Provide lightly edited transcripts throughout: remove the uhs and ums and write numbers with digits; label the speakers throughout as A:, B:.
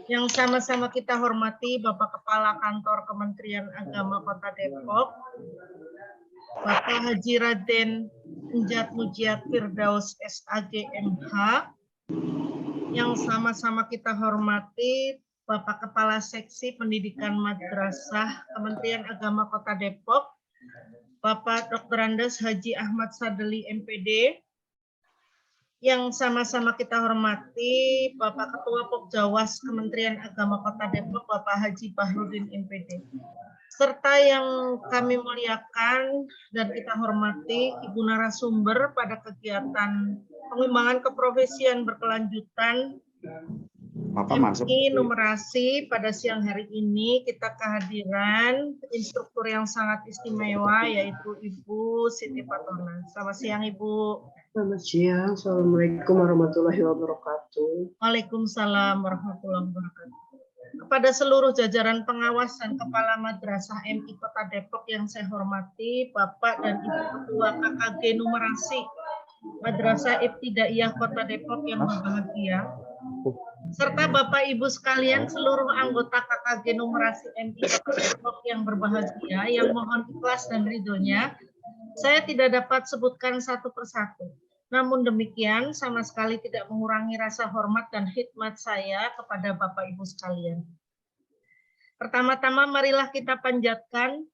A: Yang sama-sama kita hormati Bapak Kepala Kantor Kementerian Agama Kota Depok, Bapak Haji Raden Enjat Mujiat Firdaus SAG MH. Yang sama-sama kita hormati Bapak Kepala Seksi Pendidikan Madrasah Kementerian Agama Kota Depok, Bapak Dr. Andes Haji Ahmad Sadeli MPD. Yang sama-sama kita hormati Bapak Ketua Pokjawas Kementerian Agama Kota Depok, Bapak Haji Bahrudin MPD. Serta yang kami muliakan dan kita hormati Ibu narasumber pada kegiatan pengembangan keprofesian berkelanjutan MI numerasi pada siang hari ini. Kita kehadiran instruktur yang sangat istimewa yaitu Ibu Siti Fatona. Selamat siang Ibu.
B: Selamat siang. Assalamualaikum warahmatullahi wabarakatuh.
A: Waalaikumsalam warahmatullahi wabarakatuh. Kepada seluruh jajaran pengawas dan Kepala Madrasah MI Kota Depok yang saya hormati, Bapak dan Ibu Ketua KKG numerasi Madrasah Ibtidaiyah Kota Depok yang berbahagia, serta Bapak Ibu sekalian seluruh anggota KKG numerasi MI Kota Depok yang berbahagia, yang mohon ikhlas dan ridhonya, saya tidak dapat sebutkan satu persatu. Namun demikian, sama sekali tidak mengurangi rasa hormat dan khidmat saya kepada Bapak Ibu sekalian. Pertama-tama marilah kita panjatkan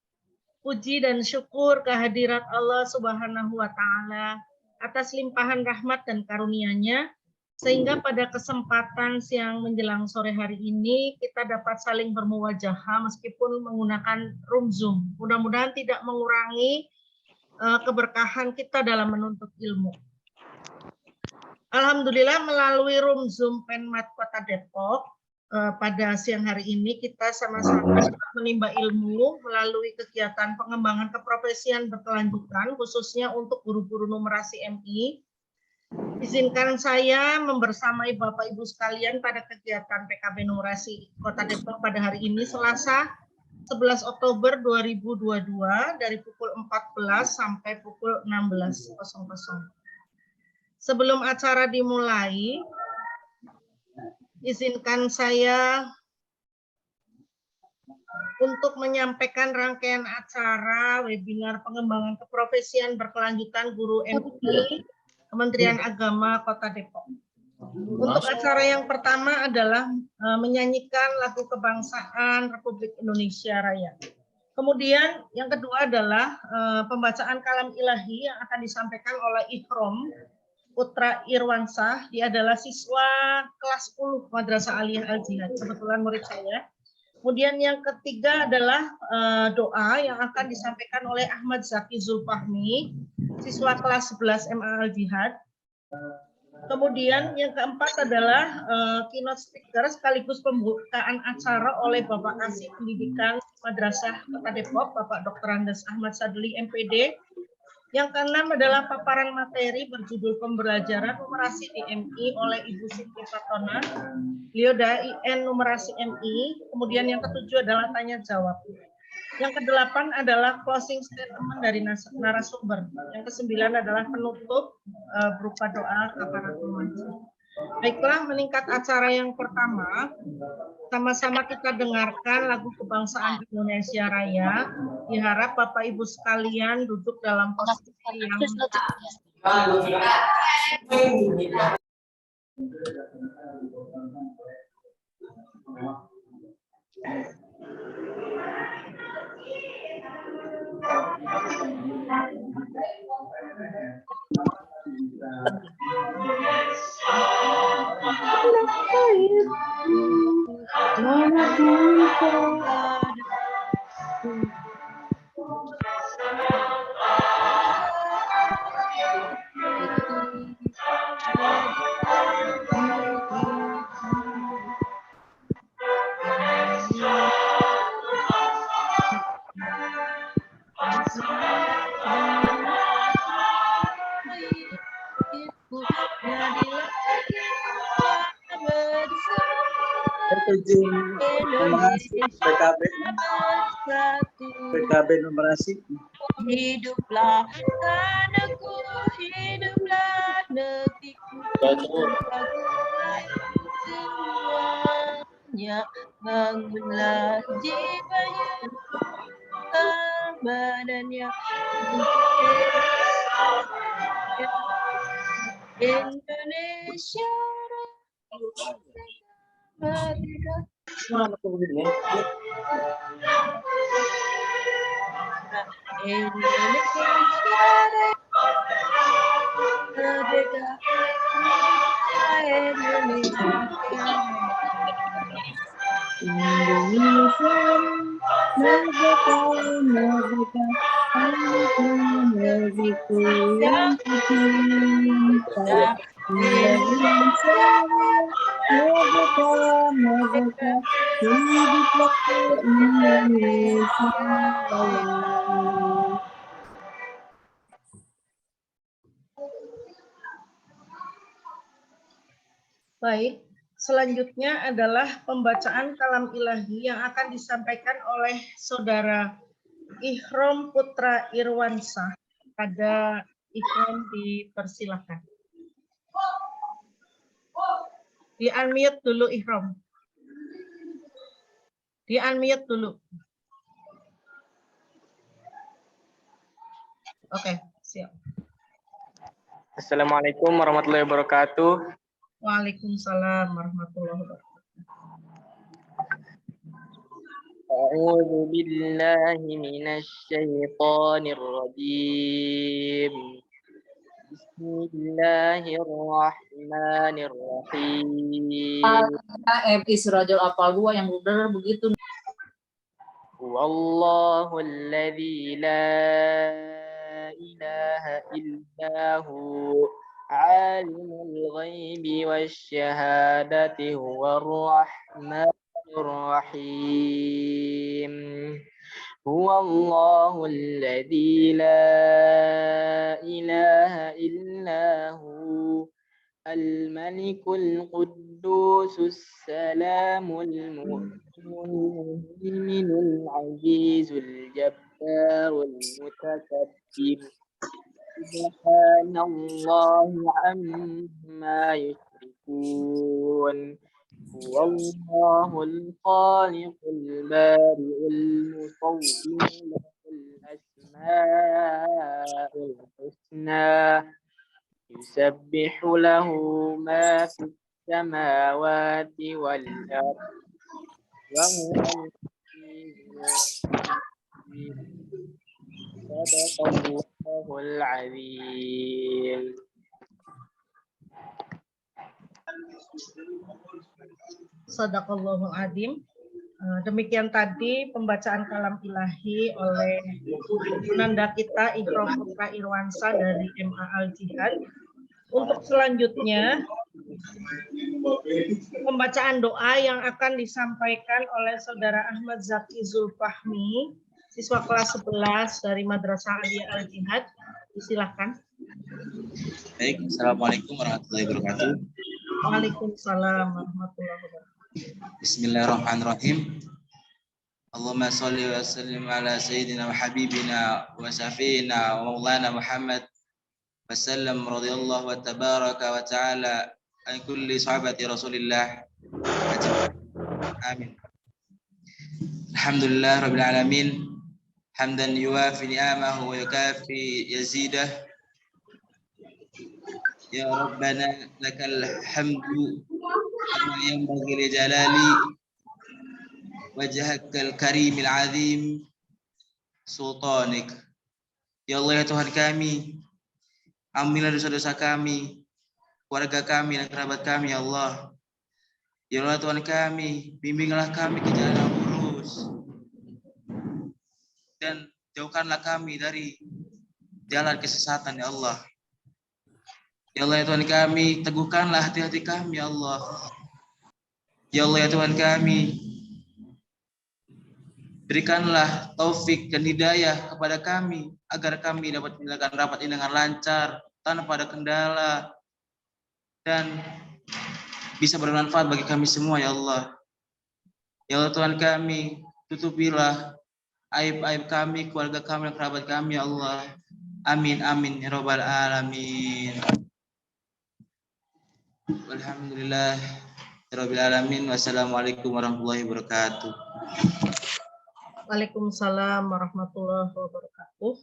A: puji dan syukur kehadirat Allah Subhanahu wa Ta'ala atas limpahan rahmat dan karunia-Nya, sehingga pada kesempatan siang menjelang sore hari ini kita dapat saling bermuwajahah meskipun menggunakan room Zoom. Mudah-mudahan tidak mengurangi keberkahan kita dalam menuntut ilmu. Alhamdulillah melalui room Zoom Penmat Kota Depok pada siang hari ini kita sama-sama menimba ilmu melalui kegiatan pengembangan keprofesian berkelanjutan khususnya untuk guru-guru numerasi MI. Izinkan saya membersamai Bapak Ibu sekalian pada kegiatan PKB numerasi Kota Depok pada hari ini Selasa 11 Oktober 2022 dari pukul 14 sampai pukul 16.00. Sebelum acara dimulai, izinkan saya untuk menyampaikan rangkaian acara webinar pengembangan keprofesian berkelanjutan guru MI Kementerian Agama Kota Depok. Untuk acara yang pertama adalah menyanyikan lagu kebangsaan Republik Indonesia Raya. Kemudian yang kedua adalah pembacaan kalam ilahi yang akan disampaikan oleh Ikhrom Putra Irwansah. Dia adalah siswa kelas 10 Madrasah Aliyah Al-Jihad, kebetulan murid saya. Kemudian yang ketiga adalah doa yang akan disampaikan oleh Ahmad Zaki Zulfahmi, siswa kelas 11 MA Al-Jihad. Kemudian yang keempat adalah keynote speaker sekaligus pembukaan acara oleh Bapak Kasih Pendidikan Madrasah Kota Depok, Bapak Dr. Andes Ahmad Sadeli MPD. Yang keenam adalah paparan materi berjudul pembelajaran numerasi di MI oleh Ibu Siti Fatona, beliau DAIN numerasi MI. Kemudian yang ketujuh adalah tanya jawab. Yang kedelapan adalah closing statement dari narasumber. Yang kesembilan adalah penutup berupa doa kafaratul majlis. Baiklah, meningkat acara yang pertama, sama-sama kita dengarkan lagu kebangsaan Indonesia Raya. Diharap Bapak Ibu sekalian duduk dalam posisi yang
C: PKB numerasi.
D: Hiduplah tanahku, hiduplah negeriku, semua badannya, bangunlah jiwanya, badannya untuk Indonesia merdeka. Indonesia merdeka. Indonesia
C: merdeka, merdeka, negeriku yang tercinta. Indonesia merdeka, merdeka, hiduplah Indonesia Raya.
A: Baik, selanjutnya adalah pembacaan kalam ilahi yang akan disampaikan oleh Saudara Ihrom Putra Irwansyah. Pada Ihrom dipersilakan. Di-unmute dulu Ihrom. Di-unmute dulu. Oke, siap.
E: Assalamualaikum warahmatullahi wabarakatuh.
A: Waalaikumsalam warahmatullahi wabarakatuh.
E: A'udzu billahi minasy syaithanir rajim. Bismillahirrahmanirrahim.
C: MI Sirajul Apal gua yang bener begitu.
E: Wallahu alladzi la ilaha illa hu alimul ghaibi wasyahadati huwar rahmanur rahim. Huwallahu alladzi la ilaha illa hu al-malikul quddusus salamul mu'minul azizul jabbarul mutakabbir. Subhanallahi amma yushrikun. Huwallahul khaliqul bari'ul musawwir lahul asma'ul husna. Yusabbihu lahu ma fis samawati wal ardh wa huwal Sadaqallahul azim.
A: Sadaqallahul azim. Demikian tadi pembacaan kalam ilahi oleh penanda kita Ihrom Putra Irwansyah dari MA Al Jihad. Untuk selanjutnya pembacaan doa yang akan disampaikan oleh Saudara Ahmad Zaki Zulfahmi, siswa kelas 11 dari Madrasah Aliyah Al Jihad. Silakan.
F: Baik, Assalamualaikum warahmatullahi wabarakatuh.
A: Waalaikumsalam warahmatullahi wabarakatuh.
F: Bismillahirrahmanirrahim. Allahumma sholli wa sallim ala sayyidina wa habibina wa syafiina wa maulana Muhammad wa sallam radhiyallahu wa tabaraka wa ta'ala an kulli sahabati Rasulillah. Amin. Alhamdulillah rabbil alamin. Hamdan yuwafi ni'amahu wa yukafi yazidah. Ya Rabbana lakal hamdu kama yanbaghi li jalali wajhakal karimil azim sultanik. Ya Allah ya Tuhan kami, ampunilah dosa-dosa kami, keluarga kami dan kerabat kami ya Allah. Ya Allah Tuhan kami, bimbinglah kami ke jalan yang lurus dan jauhkanlah kami dari jalan kesesatan ya Allah. Ya Allah ya Tuhan kami, teguhkanlah hati-hati kami ya Allah. Ya Allah ya Tuhan kami, berikanlah taufik dan hidayah kepada kami agar kami dapat menjalankan rapat ini dengan lancar, tanpa ada kendala, dan bisa bermanfaat bagi kami semua ya Allah. Ya Allah Tuhan kami, tutupilah aib-aib kami, keluarga kami, dan kerabat kami ya Allah. Amin amin ya rabbal alamin. Alhamdulillah Rabbil alamin. Wassalamualaikum warahmatullahi wabarakatuh.
A: Waalaikumsalam warahmatullahi wabarakatuh.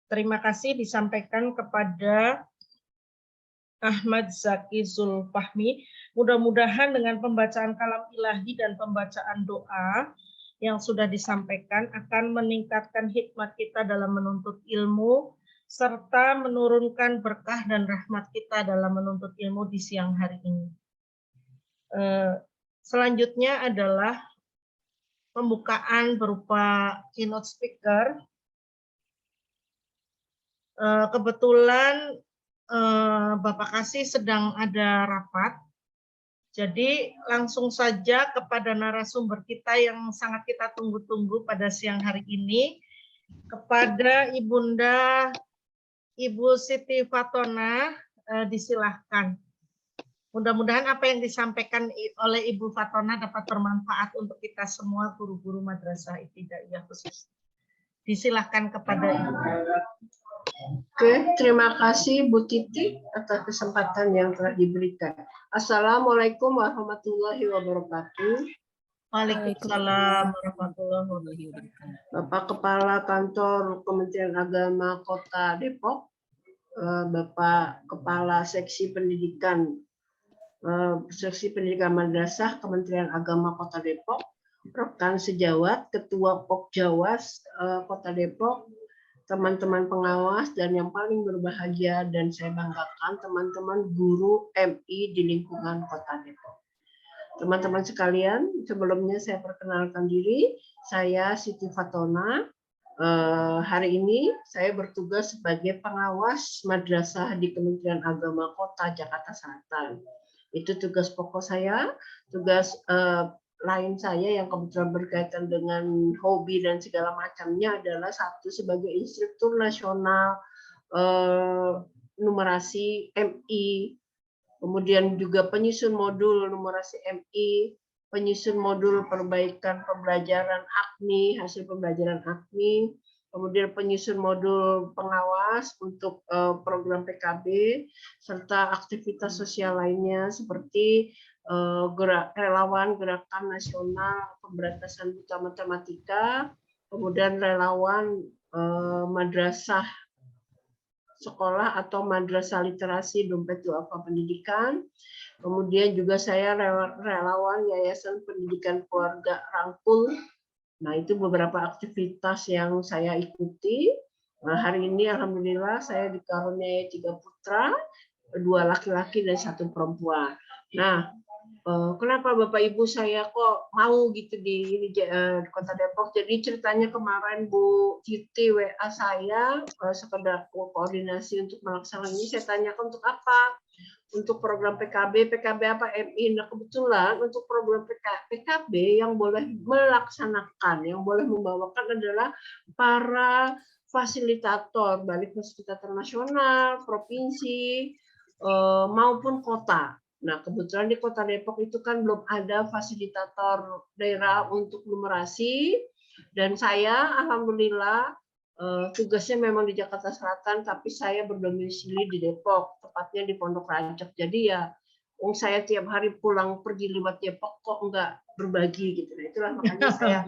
A: Terima kasih disampaikan kepada Ahmad Zaki Zulfahmi. Mudah-mudahan dengan pembacaan kalam ilahi dan pembacaan doa yang sudah disampaikan akan meningkatkan hikmat kita dalam menuntut ilmu, serta menurunkan berkah dan rahmat kita dalam menuntut ilmu di siang hari ini. Selanjutnya adalah pembukaan berupa keynote speaker. Kebetulan Bapak Kasih sedang ada rapat, jadi langsung saja kepada narasumber kita yang sangat kita tunggu-tunggu pada siang hari ini, kepada Ibunda Ibu Siti Fatona, disilahkan. Mudah-mudahan apa yang disampaikan oleh Ibu Fatona dapat bermanfaat untuk kita semua guru-guru Madrasah Ibtidaiyah khusus. Disilahkan kepada Ibu.
B: Oke, terima kasih Bu Titi atas kesempatan yang telah diberikan. Assalamualaikum warahmatullahi wabarakatuh.
A: Waalaikumsalam warahmatullahi wabarakatuh.
B: Bapak Kepala Kantor Kementerian Agama Kota Depok, Bapak Kepala Seksi Pendidikan Madrasah Kementerian Agama Kota Depok, rekan sejawat, Ketua Pokjawas Kota Depok, teman-teman pengawas, dan yang paling berbahagia dan saya banggakan teman-teman guru MI di lingkungan Kota Depok. Teman-teman sekalian, sebelumnya saya perkenalkan diri, saya Siti Fatona. Hari ini saya bertugas sebagai pengawas madrasah di Kementerian Agama Kota Jakarta Selatan. Itu tugas pokok saya. Tugas lain saya yang kebetulan berkaitan dengan hobi dan segala macamnya adalah satu sebagai instruktur nasional numerasi MI, kemudian juga penyusun modul numerasi MI, penyusun modul perbaikan pembelajaran AKMI, hasil pembelajaran AKMI, kemudian penyusun modul pengawas untuk program PKB, serta aktivitas sosial lainnya seperti relawan Gerakan Nasional Pemberantasan Buta Matematika, kemudian relawan madrasah sekolah atau madrasah literasi dompet duafa pendidikan. Kemudian juga saya relawan Yayasan Pendidikan Keluarga Rangkul. Nah, itu beberapa aktivitas yang saya ikuti. Nah, hari ini alhamdulillah saya dikaruniai 3 putra, 2 laki-laki dan 1 perempuan. Nah, kenapa Bapak Ibu saya kok mau gitu di Kota Depok? Jadi ceritanya kemarin Bu Titi WA saya sekedar koordinasi untuk melaksanakan ini. Saya tanyakan untuk apa? Untuk program PKB apa MI. Nah, kebetulan untuk program PKB yang boleh melaksanakan, yang boleh membawakan adalah para fasilitator, baik fasilitator nasional, provinsi, maupun kota. Nah, kebetulan di Kota Depok itu kan belum ada fasilitator daerah untuk numerasi, dan saya alhamdulillah tugasnya memang di Jakarta Selatan, tapi saya berdomisili di Depok, tepatnya di Pondok Rancak. Jadi ya, saya tiap hari pulang pergi lewat Depok kok enggak berbagi gitu. Nah, itulah makanya saya,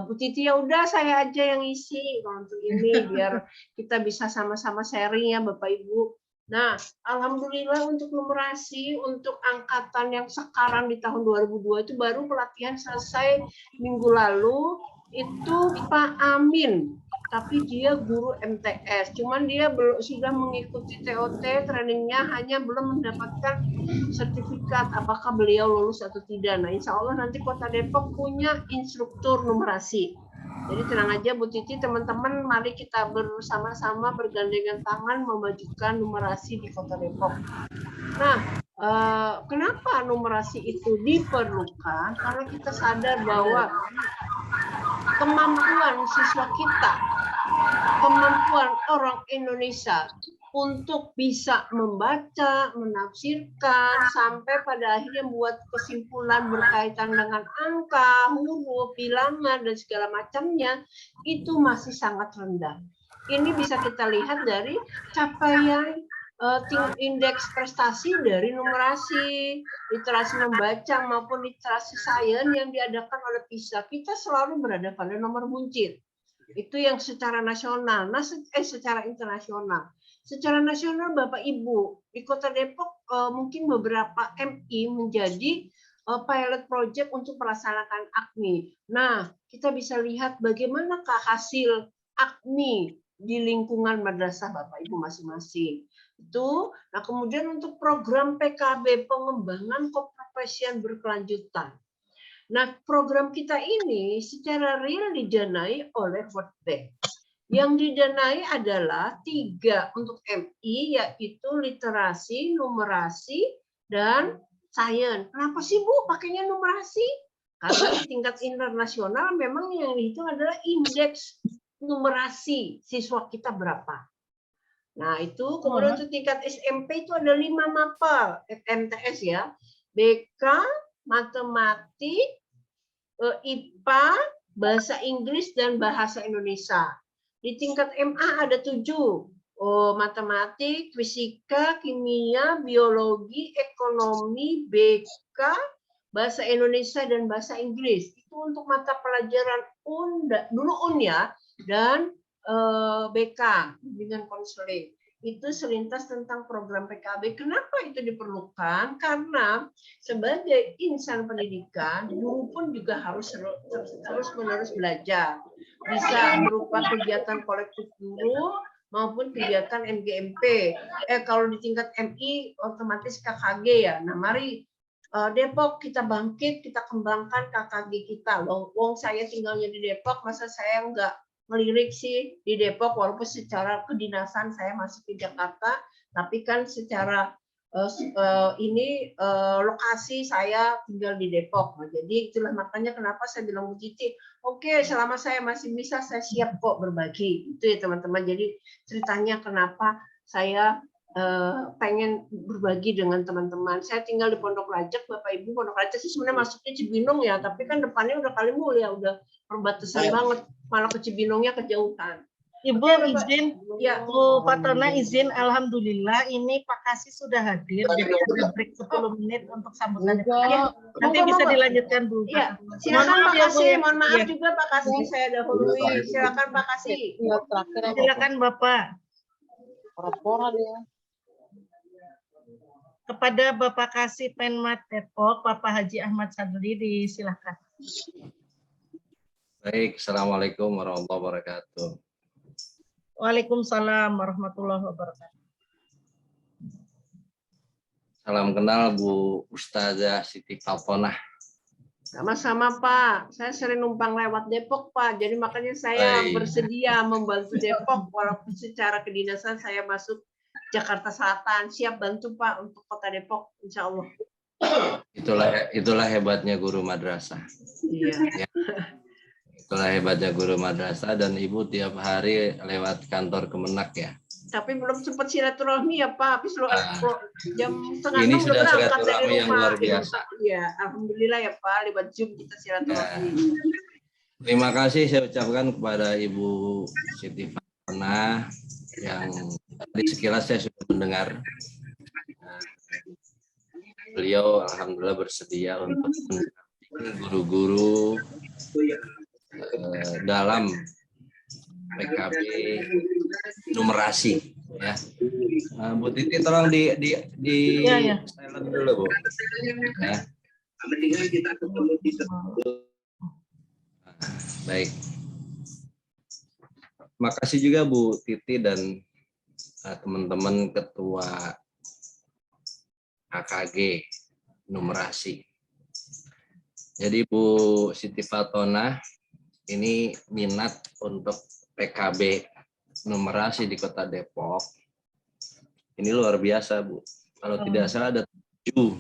B: Bu Titi ya udah saya aja yang isi untuk ini biar kita bisa sama-sama sharing ya Bapak Ibu. Nah, alhamdulillah untuk numerasi untuk angkatan yang sekarang di tahun 2002 itu baru pelatihan selesai minggu lalu, itu Pak Amin, tapi dia guru MTS, cuman dia sudah mengikuti TOT trainingnya, hanya belum mendapatkan sertifikat apakah beliau lulus atau tidak. Nah, insya Allah nanti Kota Depok punya instruktur numerasi. Jadi tenang aja Bu Titi, teman-teman, mari kita bersama-sama bergandengan tangan memajukan numerasi di Kota Depok. Nah, kenapa numerasi itu diperlukan? Karena kita sadar bahwa kemampuan siswa kita, kemampuan orang Indonesia untuk bisa membaca, menafsirkan, sampai pada akhirnya membuat kesimpulan berkaitan dengan angka, huruf, bilangan, dan segala macamnya, itu masih sangat rendah. Ini bisa kita lihat dari capaian indeks prestasi dari numerasi, literasi membaca maupun literasi sains yang diadakan oleh PISA, kita selalu berada pada nomor buncit. Itu yang secara nasional, secara internasional. Secara nasional Bapak Ibu, di Kota Depok mungkin beberapa MI menjadi pilot project untuk melaksanakan AKMI. Nah, kita bisa lihat bagaimanakah hasil AKMI di lingkungan madrasah Bapak Ibu masing-masing. Itu. Nah, kemudian untuk program PKB pengembangan keprofesian berkelanjutan. Nah, program kita ini secara real didanai oleh World Bank. Yang didanai adalah 3 untuk MI, yaitu literasi, numerasi, dan sains. Kenapa sih Bu pakainya numerasi? Karena di tingkat internasional memang yang dihitung adalah indeks numerasi siswa kita berapa. Nah, itu kemudian untuk tingkat SMP itu ada 5 mapel MTS ya. BK, matematik, IPA, bahasa Inggris, dan bahasa Indonesia. Di tingkat MA ada 7. Matematik, fisika, kimia, biologi, ekonomi, BK, bahasa Indonesia, dan bahasa Inggris. Itu untuk mata pelajaran dulu ya, dan BK, bimbingan konseling. Itu selintas tentang program PKB. Kenapa itu diperlukan? Karena sebagai insan pendidikan, guru pun juga harus terus-menerus belajar. Bisa berupa kegiatan kolektif guru maupun kegiatan MGMP. Kalau di tingkat MI otomatis KKG ya. Nah, mari Depok kita bangkit, kita kembangkan KKG kita. Wong saya tinggalnya di Depok, masa saya nggak melirik sih di Depok, walaupun secara kedinasan saya masih di Jakarta, tapi kan secara lokasi saya tinggal di Depok. Nah, jadi itulah makanya kenapa saya bilang Bu Titi, oke, selama saya masih bisa, saya siap kok berbagi. Itu ya teman-teman. Jadi ceritanya kenapa saya pengen berbagi dengan teman-teman. Saya tinggal di Pondok Rajak, Bapak Ibu. Pondok Rajak sih sebenarnya masuknya Cibinong ya, tapi kan depannya udah Kalimulia, udah perbatasan banget, malah ke Cibinongnya kejauhan.
A: Ibu izin,
B: ya.
A: Bu Fatona izin, alhamdulillah ini Pak Kasih sudah hadir, jadi ada break 10 menit untuk sambutan. Ya, nanti bisa dilanjutkan Bu.
B: Ya, silakan Pak Kasih, mohon maaf juga Pak Kasih, saya dahului. Silakan Pak Kasih.
A: Silakan Bapak. Kepada Bapak Kasih Penmat Depok, Bapak Haji Ahmad Sadli, disilakan.
G: Baik, Assalamualaikum warahmatullahi wabarakatuh.
A: Waalaikumsalam warahmatullahi wabarakatuh.
G: Salam kenal Bu Ustazah Siti Fatonah.
B: Sama-sama Pak, saya sering numpang lewat Depok Pak, jadi makanya saya bersedia membantu Depok, walaupun secara kedinasan saya masuk Jakarta Selatan, siap bantu Pak untuk Kota Depok, insya Allah.
G: Itulah hebatnya guru madrasah.
B: Iya.
G: Ya. Itulah hebatnya guru madrasah, dan Ibu tiap hari lewat kantor Kemenak ya.
B: Tapi belum sempat silaturahmi ya Pak, habis jam setengah
G: ini
B: 6
G: sudah
B: udah berangkat dari
G: silaturahmi
B: rumah.
G: yang luar biasa.
B: Ya, alhamdulillah ya Pak, lewat Zoom kita silaturahmi.
G: Ya. Terima kasih saya ucapkan kepada Ibu Siti Fatonah yang tadi sekilas saya sudah mendengar. Beliau alhamdulillah bersedia untuk mendampingi guru-guru dalam PKB numerasi ya. Bu Titi tolong di silent dulu Bu. Ya. Baik. Makasih juga Bu Titi dan teman-teman ketua AKG numerasi. Jadi Bu Siti Fatonah ini minat untuk PKB numerasi di Kota Depok. Ini luar biasa Bu. Kalau tidak salah ada 7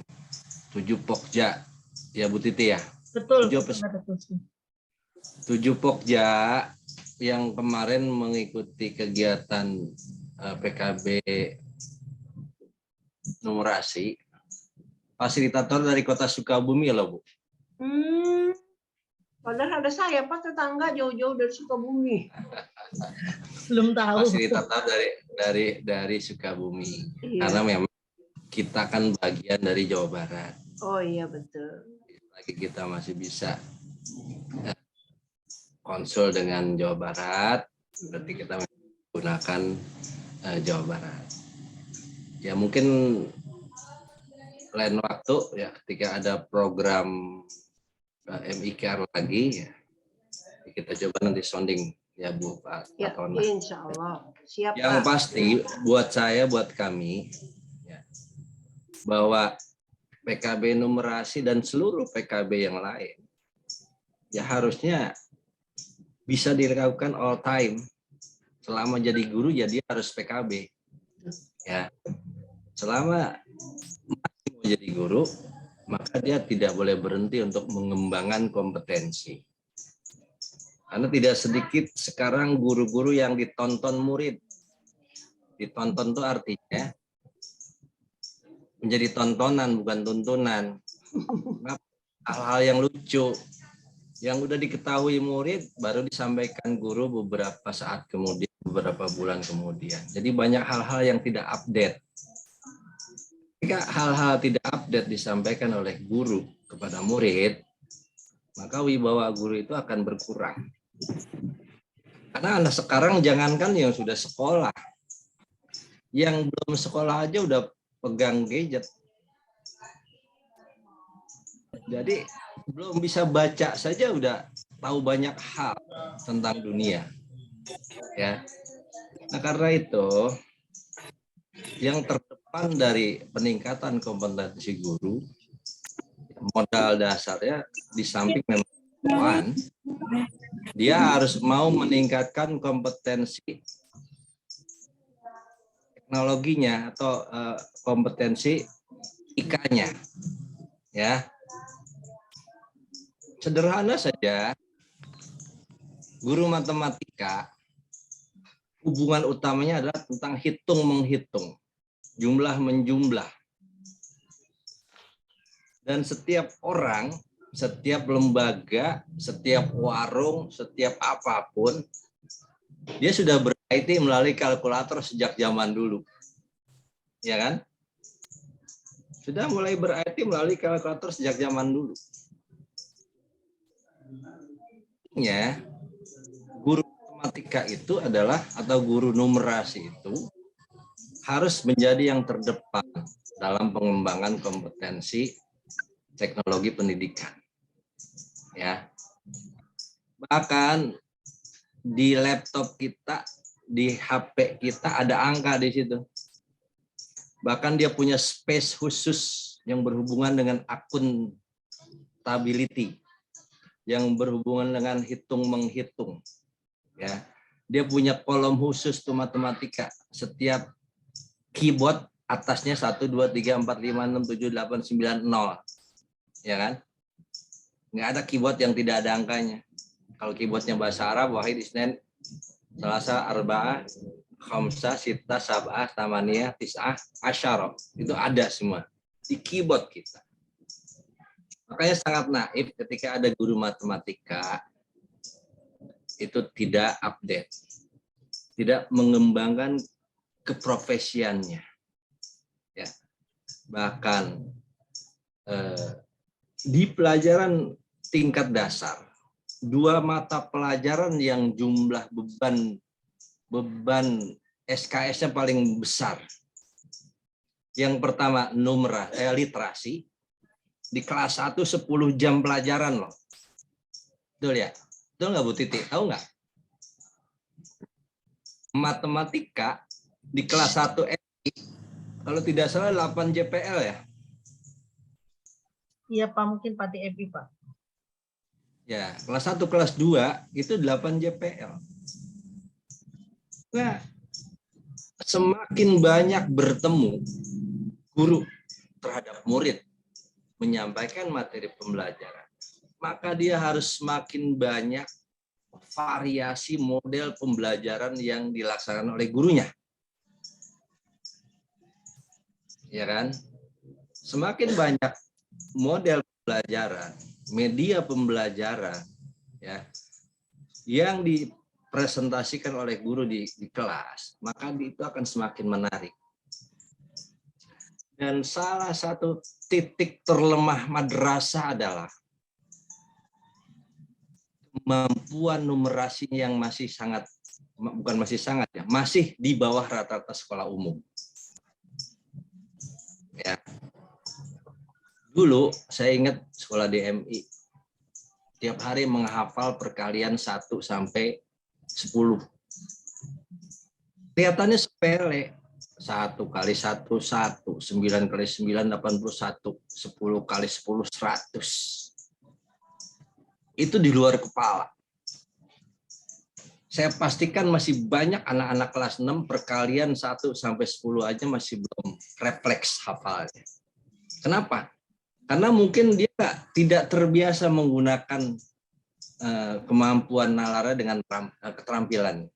G: pokja ya Bu Titi ya.
A: Betul.
G: 7 pokja yang kemarin mengikuti kegiatan PKB numerasi, fasilitator dari Kota Sukabumi loh Bu.
B: Padahal ada saya, Pak, tetangga jauh-jauh dari Sukabumi.
A: Belum tahu.
G: Fasilitator dari Sukabumi.
B: Iya.
G: Karena memang kita kan bagian dari Jawa Barat.
B: Oh iya betul.
G: Lagi kita masih bisa konsul dengan Jawa Barat, berarti kita menggunakan Jawa Barat. Ya mungkin lain waktu ya ketika ada program MIKR lagi ya, kita coba nanti sounding ya Bu Pak
B: Ya,
G: Tona.
B: insya Allah. Siap,
G: Yang
B: Pak.
G: pasti buat saya, buat kami ya, bahwa PKB numerasi dan seluruh PKB yang lain ya harusnya bisa dilakukan all time. Selama jadi guru ya dia harus PKB. Ya. Selama masih mau jadi guru, maka dia tidak boleh berhenti untuk mengembangkan kompetensi. Karena tidak sedikit sekarang guru-guru yang ditonton murid. Ditonton itu artinya menjadi tontonan bukan tuntunan. Hal-hal yang lucu yang udah diketahui murid baru disampaikan guru beberapa saat kemudian, beberapa bulan kemudian. Jadi banyak hal-hal yang tidak update. Jika hal-hal tidak update disampaikan oleh guru kepada murid, maka wibawa guru itu akan berkurang. Karena anak sekarang jangankan yang sudah sekolah, yang belum sekolah aja udah pegang gadget. Jadi belum bisa baca saja udah tahu banyak hal tentang dunia. Ya. Nah, karena itu yang terdepan dari peningkatan kompetensi guru, modal dasarnya di samping memang dia harus mau meningkatkan kompetensi teknologinya atau kompetensi IK-nya. Ya. Sederhana saja, guru matematika hubungan utamanya adalah tentang hitung-menghitung, jumlah-menjumlah. Dan setiap orang, setiap lembaga, setiap warung, setiap apapun, dia sudah ber-IT melalui kalkulator sejak zaman dulu. Ya kan? Sudah mulai ber-IT melalui kalkulator sejak zaman dulu. Ya, guru matematika itu adalah atau guru numerasi itu harus menjadi yang terdepan dalam pengembangan kompetensi teknologi pendidikan. Ya. Bahkan di laptop kita, di HP kita ada angka di situ. Bahkan dia punya space khusus yang berhubungan dengan akuntability, yang berhubungan dengan hitung-menghitung. Ya, dia punya kolom khusus tuh matematika. Setiap keyboard atasnya 1, 2, 3, 4, 5, 6, 7, 8, 9, 0. Ya kan? Nggak ada keyboard yang tidak ada angkanya. Kalau keyboardnya bahasa Arab, wahid, isnin, salasa, arba'ah, khamsah, sittah, sab'ah, tamaniyah, tis'ah, asyara. Itu ada semua di keyboard kita. Makanya sangat naif ketika ada guru matematika itu tidak update, tidak mengembangkan keprofesiannya. Ya. Bahkan di pelajaran tingkat dasar, 2 mata pelajaran yang jumlah beban SKS-nya paling besar. Yang pertama literasi. Di kelas 1 10 jam pelajaran loh. Betul ya? Betul nggak Bu Titi? Tahu nggak? Matematika di kelas 1 SD, kalau tidak salah 8 JPL ya?
A: Iya Pak, mungkin Pak di EPI Pak.
G: Ya, kelas 1, kelas 2 itu 8 JPL. Nah, semakin banyak bertemu guru terhadap murid, menyampaikan materi pembelajaran, maka dia harus semakin banyak variasi model pembelajaran yang dilaksanakan oleh gurunya. Ya kan? Semakin banyak model pembelajaran, media pembelajaran ya, yang dipresentasikan oleh guru di kelas, maka itu akan semakin menarik. Dan salah satu titik terlemah madrasah adalah kemampuan numerasi yang masih sangat, bukan masih sangat ya, masih di bawah rata-rata sekolah umum. Ya. Dulu saya ingat sekolah DMI tiap hari menghafal perkalian 1 sampai 10. Kelihatannya sepele. 1 kali 1, 1. 9 kali 9, 81. 10 kali 10, 100. Itu di luar kepala. Saya pastikan masih banyak anak-anak kelas 6 perkalian 1 sampai 10 aja masih belum refleks hafalnya. Kenapa? Karena mungkin dia tidak terbiasa menggunakan kemampuan nalarnya dengan keterampilan.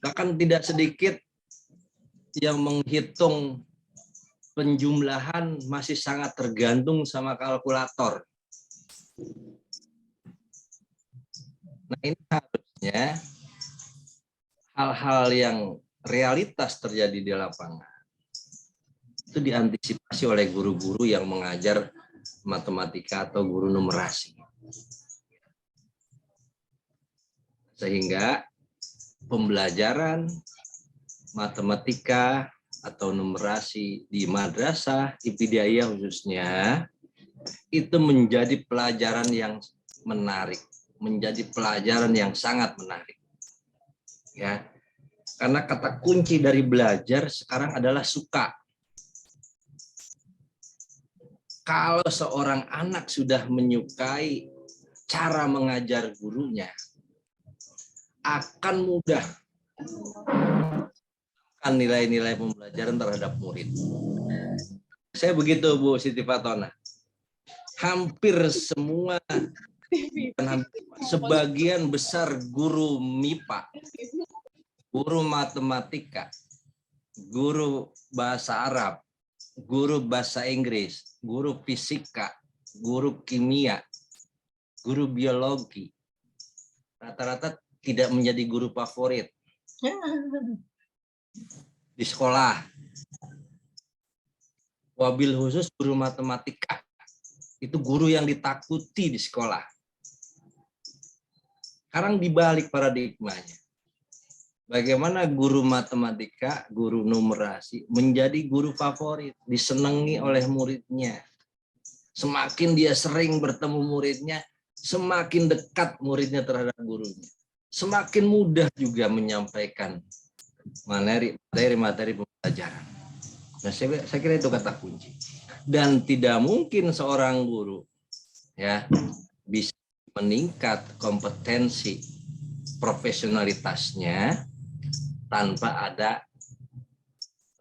G: Bahkan tidak sedikit yang menghitung penjumlahan masih sangat tergantung sama kalkulator. Nah, ini harusnya hal-hal yang realitas terjadi di lapangan itu diantisipasi oleh guru-guru yang mengajar matematika atau guru numerasi. Sehingga pembelajaran matematika atau numerasi di madrasah ibtidaiyah khususnya itu menjadi pelajaran yang menarik, menjadi pelajaran yang sangat menarik. Ya. Karena kata kunci dari belajar sekarang adalah suka. Kalau seorang anak sudah menyukai cara mengajar gurunya, akan mudah nilai-nilai pembelajaran terhadap murid. Saya begitu, Bu Siti Fatona. Hampir semua, sebagian besar guru MIPA, guru matematika, guru bahasa Arab, guru bahasa Inggris, guru fisika, guru kimia, guru biologi, rata-rata tidak menjadi guru favorit di sekolah. Wabil khusus guru matematika, itu guru yang ditakuti di sekolah. Sekarang dibalik paradigmanya. Bagaimana guru matematika, guru numerasi menjadi guru favorit, disenangi oleh muridnya. Semakin dia sering bertemu muridnya, semakin dekat muridnya terhadap gurunya. Semakin mudah juga menyampaikan materi pembelajaran. Nah, saya kira itu kata kunci. Dan tidak mungkin seorang guru ya bisa meningkat kompetensi profesionalitasnya tanpa ada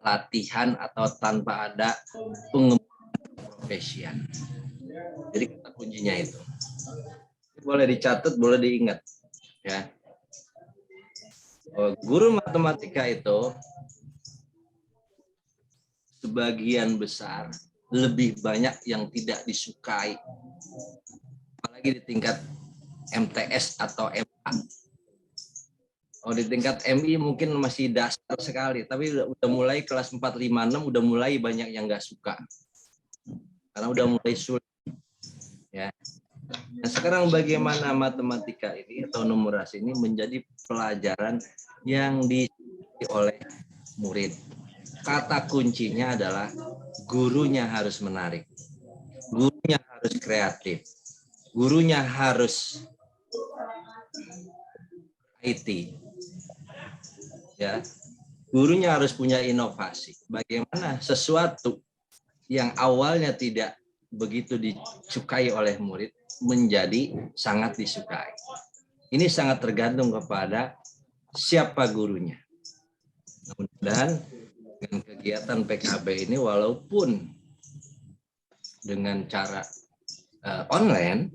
G: latihan atau tanpa ada pengembangan profesian. Jadi kata kuncinya itu. Boleh dicatat, boleh diingat. Ya. Guru matematika itu sebagian besar lebih banyak yang tidak disukai. Apalagi di tingkat MTS atau MA. Oh, di tingkat MI mungkin masih dasar sekali, tapi udah mulai kelas 4, 5, 6 udah mulai banyak yang nggak suka. Karena udah mulai sulit. Ya. Nah, sekarang bagaimana matematika ini atau numerasi ini menjadi pelajaran yang disukai oleh murid. Kata kuncinya adalah gurunya harus menarik. Gurunya harus kreatif. Gurunya harus IT. Ya, gurunya harus punya inovasi. Bagaimana sesuatu yang awalnya tidak begitu disukai oleh murid menjadi sangat disukai. Ini sangat tergantung kepada siapa gurunya. Mudah-mudahan dengan kegiatan PKB ini walaupun dengan cara online,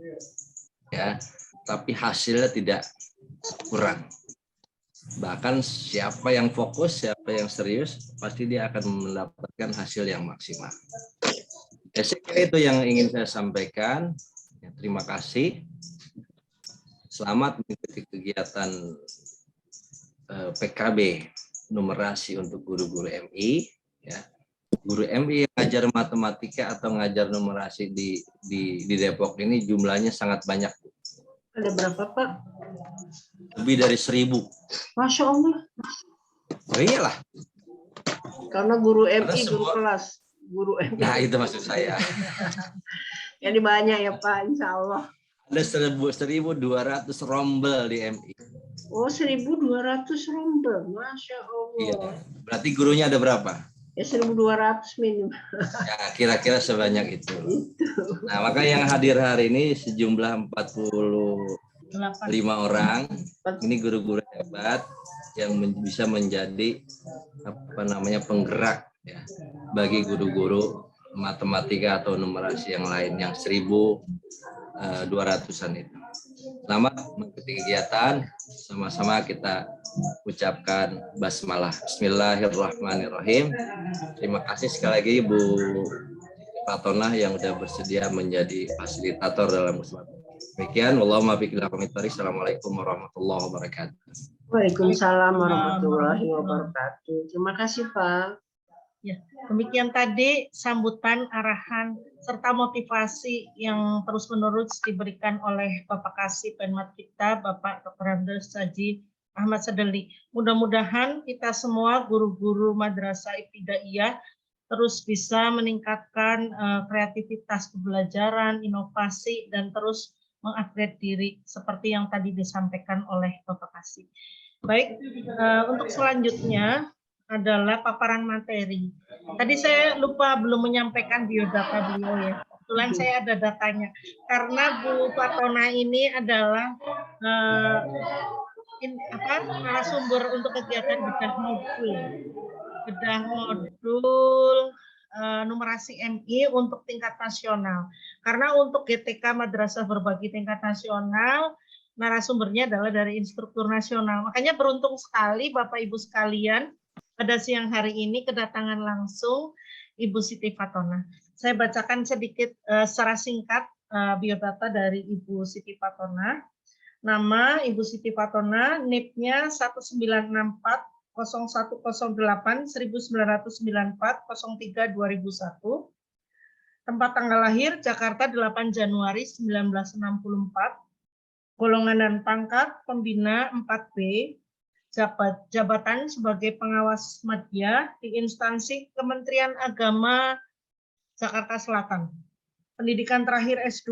G: ya, tapi hasilnya tidak kurang. Bahkan siapa yang fokus, siapa yang serius, pasti dia akan mendapatkan hasil yang maksimal. Ya, saya kira itu yang ingin saya sampaikan. Ya, terima kasih. Selamat mengikuti kegiatan PKB numerasi untuk guru-guru MI. Ya. Guru MI yang ngajar matematika atau ngajar numerasi di Depok ini jumlahnya sangat banyak.
B: Ada berapa, Pak?
G: Lebih dari 1.000.
B: Masya Allah.
G: Oh iyalah.
B: Karena guru
G: Karena
B: MI, guru
G: semua-
B: kelas. Guru MI.
G: Nah itu maksud saya.
B: Jadi banyak ya, Pak, insya Allah.
G: Ada 1.200 rombel di MI.
B: Oh, 1.200 rombel. Masya Allah.
G: Iya. Berarti gurunya ada berapa?
B: Ya 1.200 minimal.
G: Ya, kira-kira sebanyak itu. Nah, maka yang hadir hari ini sejumlah 45 orang. Ini guru-guru hebat yang bisa menjadi penggerak ya bagi guru-guru matematika atau numerasi yang lain yang 1.200-an itu. Selamat mengikuti kegiatan. Sama-sama kita ucapkan basmalah. Bismillahirrahmanirrahim. Terima kasih sekali lagi Bu Fatonah yang sudah bersedia menjadi fasilitator dalam kesempatan. Demikian, Allahumma biqil aqamitari. Assalamualaikum warahmatullahi wabarakatuh.
B: Waalaikumsalam warahmatullahi wabarakatuh. Terima kasih, Pak.
A: Ya, demikian tadi sambutan, arahan, serta motivasi yang terus-menerus diberikan oleh Bapak Kasih Penmat kita, Bapak Dr. Andes Haji Ahmad Sadeli. Mudah-mudahan kita semua guru-guru Madrasah Ibtidaiyah terus bisa meningkatkan kreativitas pembelajaran, inovasi, dan terus mengupgrade diri seperti yang tadi disampaikan oleh Bapak Kasih. Baik, untuk selanjutnya adalah paparan materi. Tadi saya lupa belum menyampaikan biodata beliau ya. Kebetulan saya ada datanya. Karena Bu Fatona ini adalah narasumber untuk kegiatan bedah modul numerasi MI untuk tingkat nasional. Karena untuk GTK Madrasah Berbagi tingkat nasional, narasumbernya adalah dari instruktur nasional. Makanya beruntung sekali Bapak Ibu sekalian, pada siang hari ini kedatangan langsung Ibu Siti Fatona. Saya bacakan sedikit secara singkat biodata dari Ibu Siti Fatona. Nama Ibu Siti Fatona, NIP-nya 1964 0108 1994 03 2001. Tempat tanggal lahir Jakarta 8 Januari 1964. Golongan dan pangkat pembina 4B. Jabatan sebagai pengawas media di instansi Kementerian Agama Jakarta Selatan. Pendidikan terakhir S2,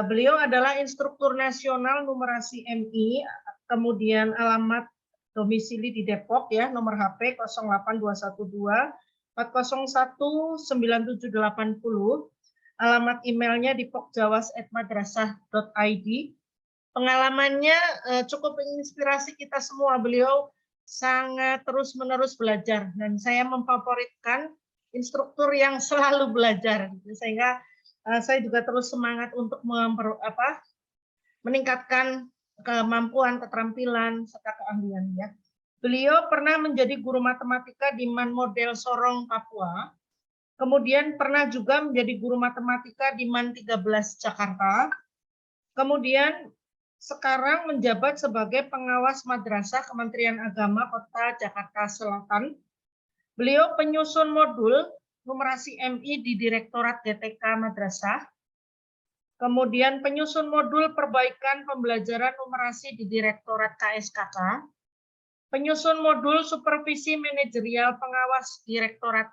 A: beliau adalah instruktur nasional numerasi MI, kemudian alamat domisili di Depok ya, nomor HP 08212 401 9780, alamat emailnya di pokjawas@madrasah.id. Pengalamannya cukup menginspirasi kita semua. Beliau sangat terus-menerus belajar dan saya memfavoritkan instruktur yang selalu belajar. Sehingga saya juga terus semangat untuk meningkatkan kemampuan, keterampilan, serta keahlian. Ya. Beliau pernah menjadi guru matematika di MAN Model Sorong, Papua. Kemudian pernah juga menjadi guru matematika di MAN 13 Jakarta. Kemudian sekarang menjabat sebagai pengawas madrasah Kementerian Agama Kota Jakarta Selatan. Beliau penyusun modul numerasi MI di Direktorat GTK Madrasah. Kemudian penyusun modul perbaikan pembelajaran numerasi di Direktorat KSKK. Penyusun modul supervisi manajerial pengawas Direktorat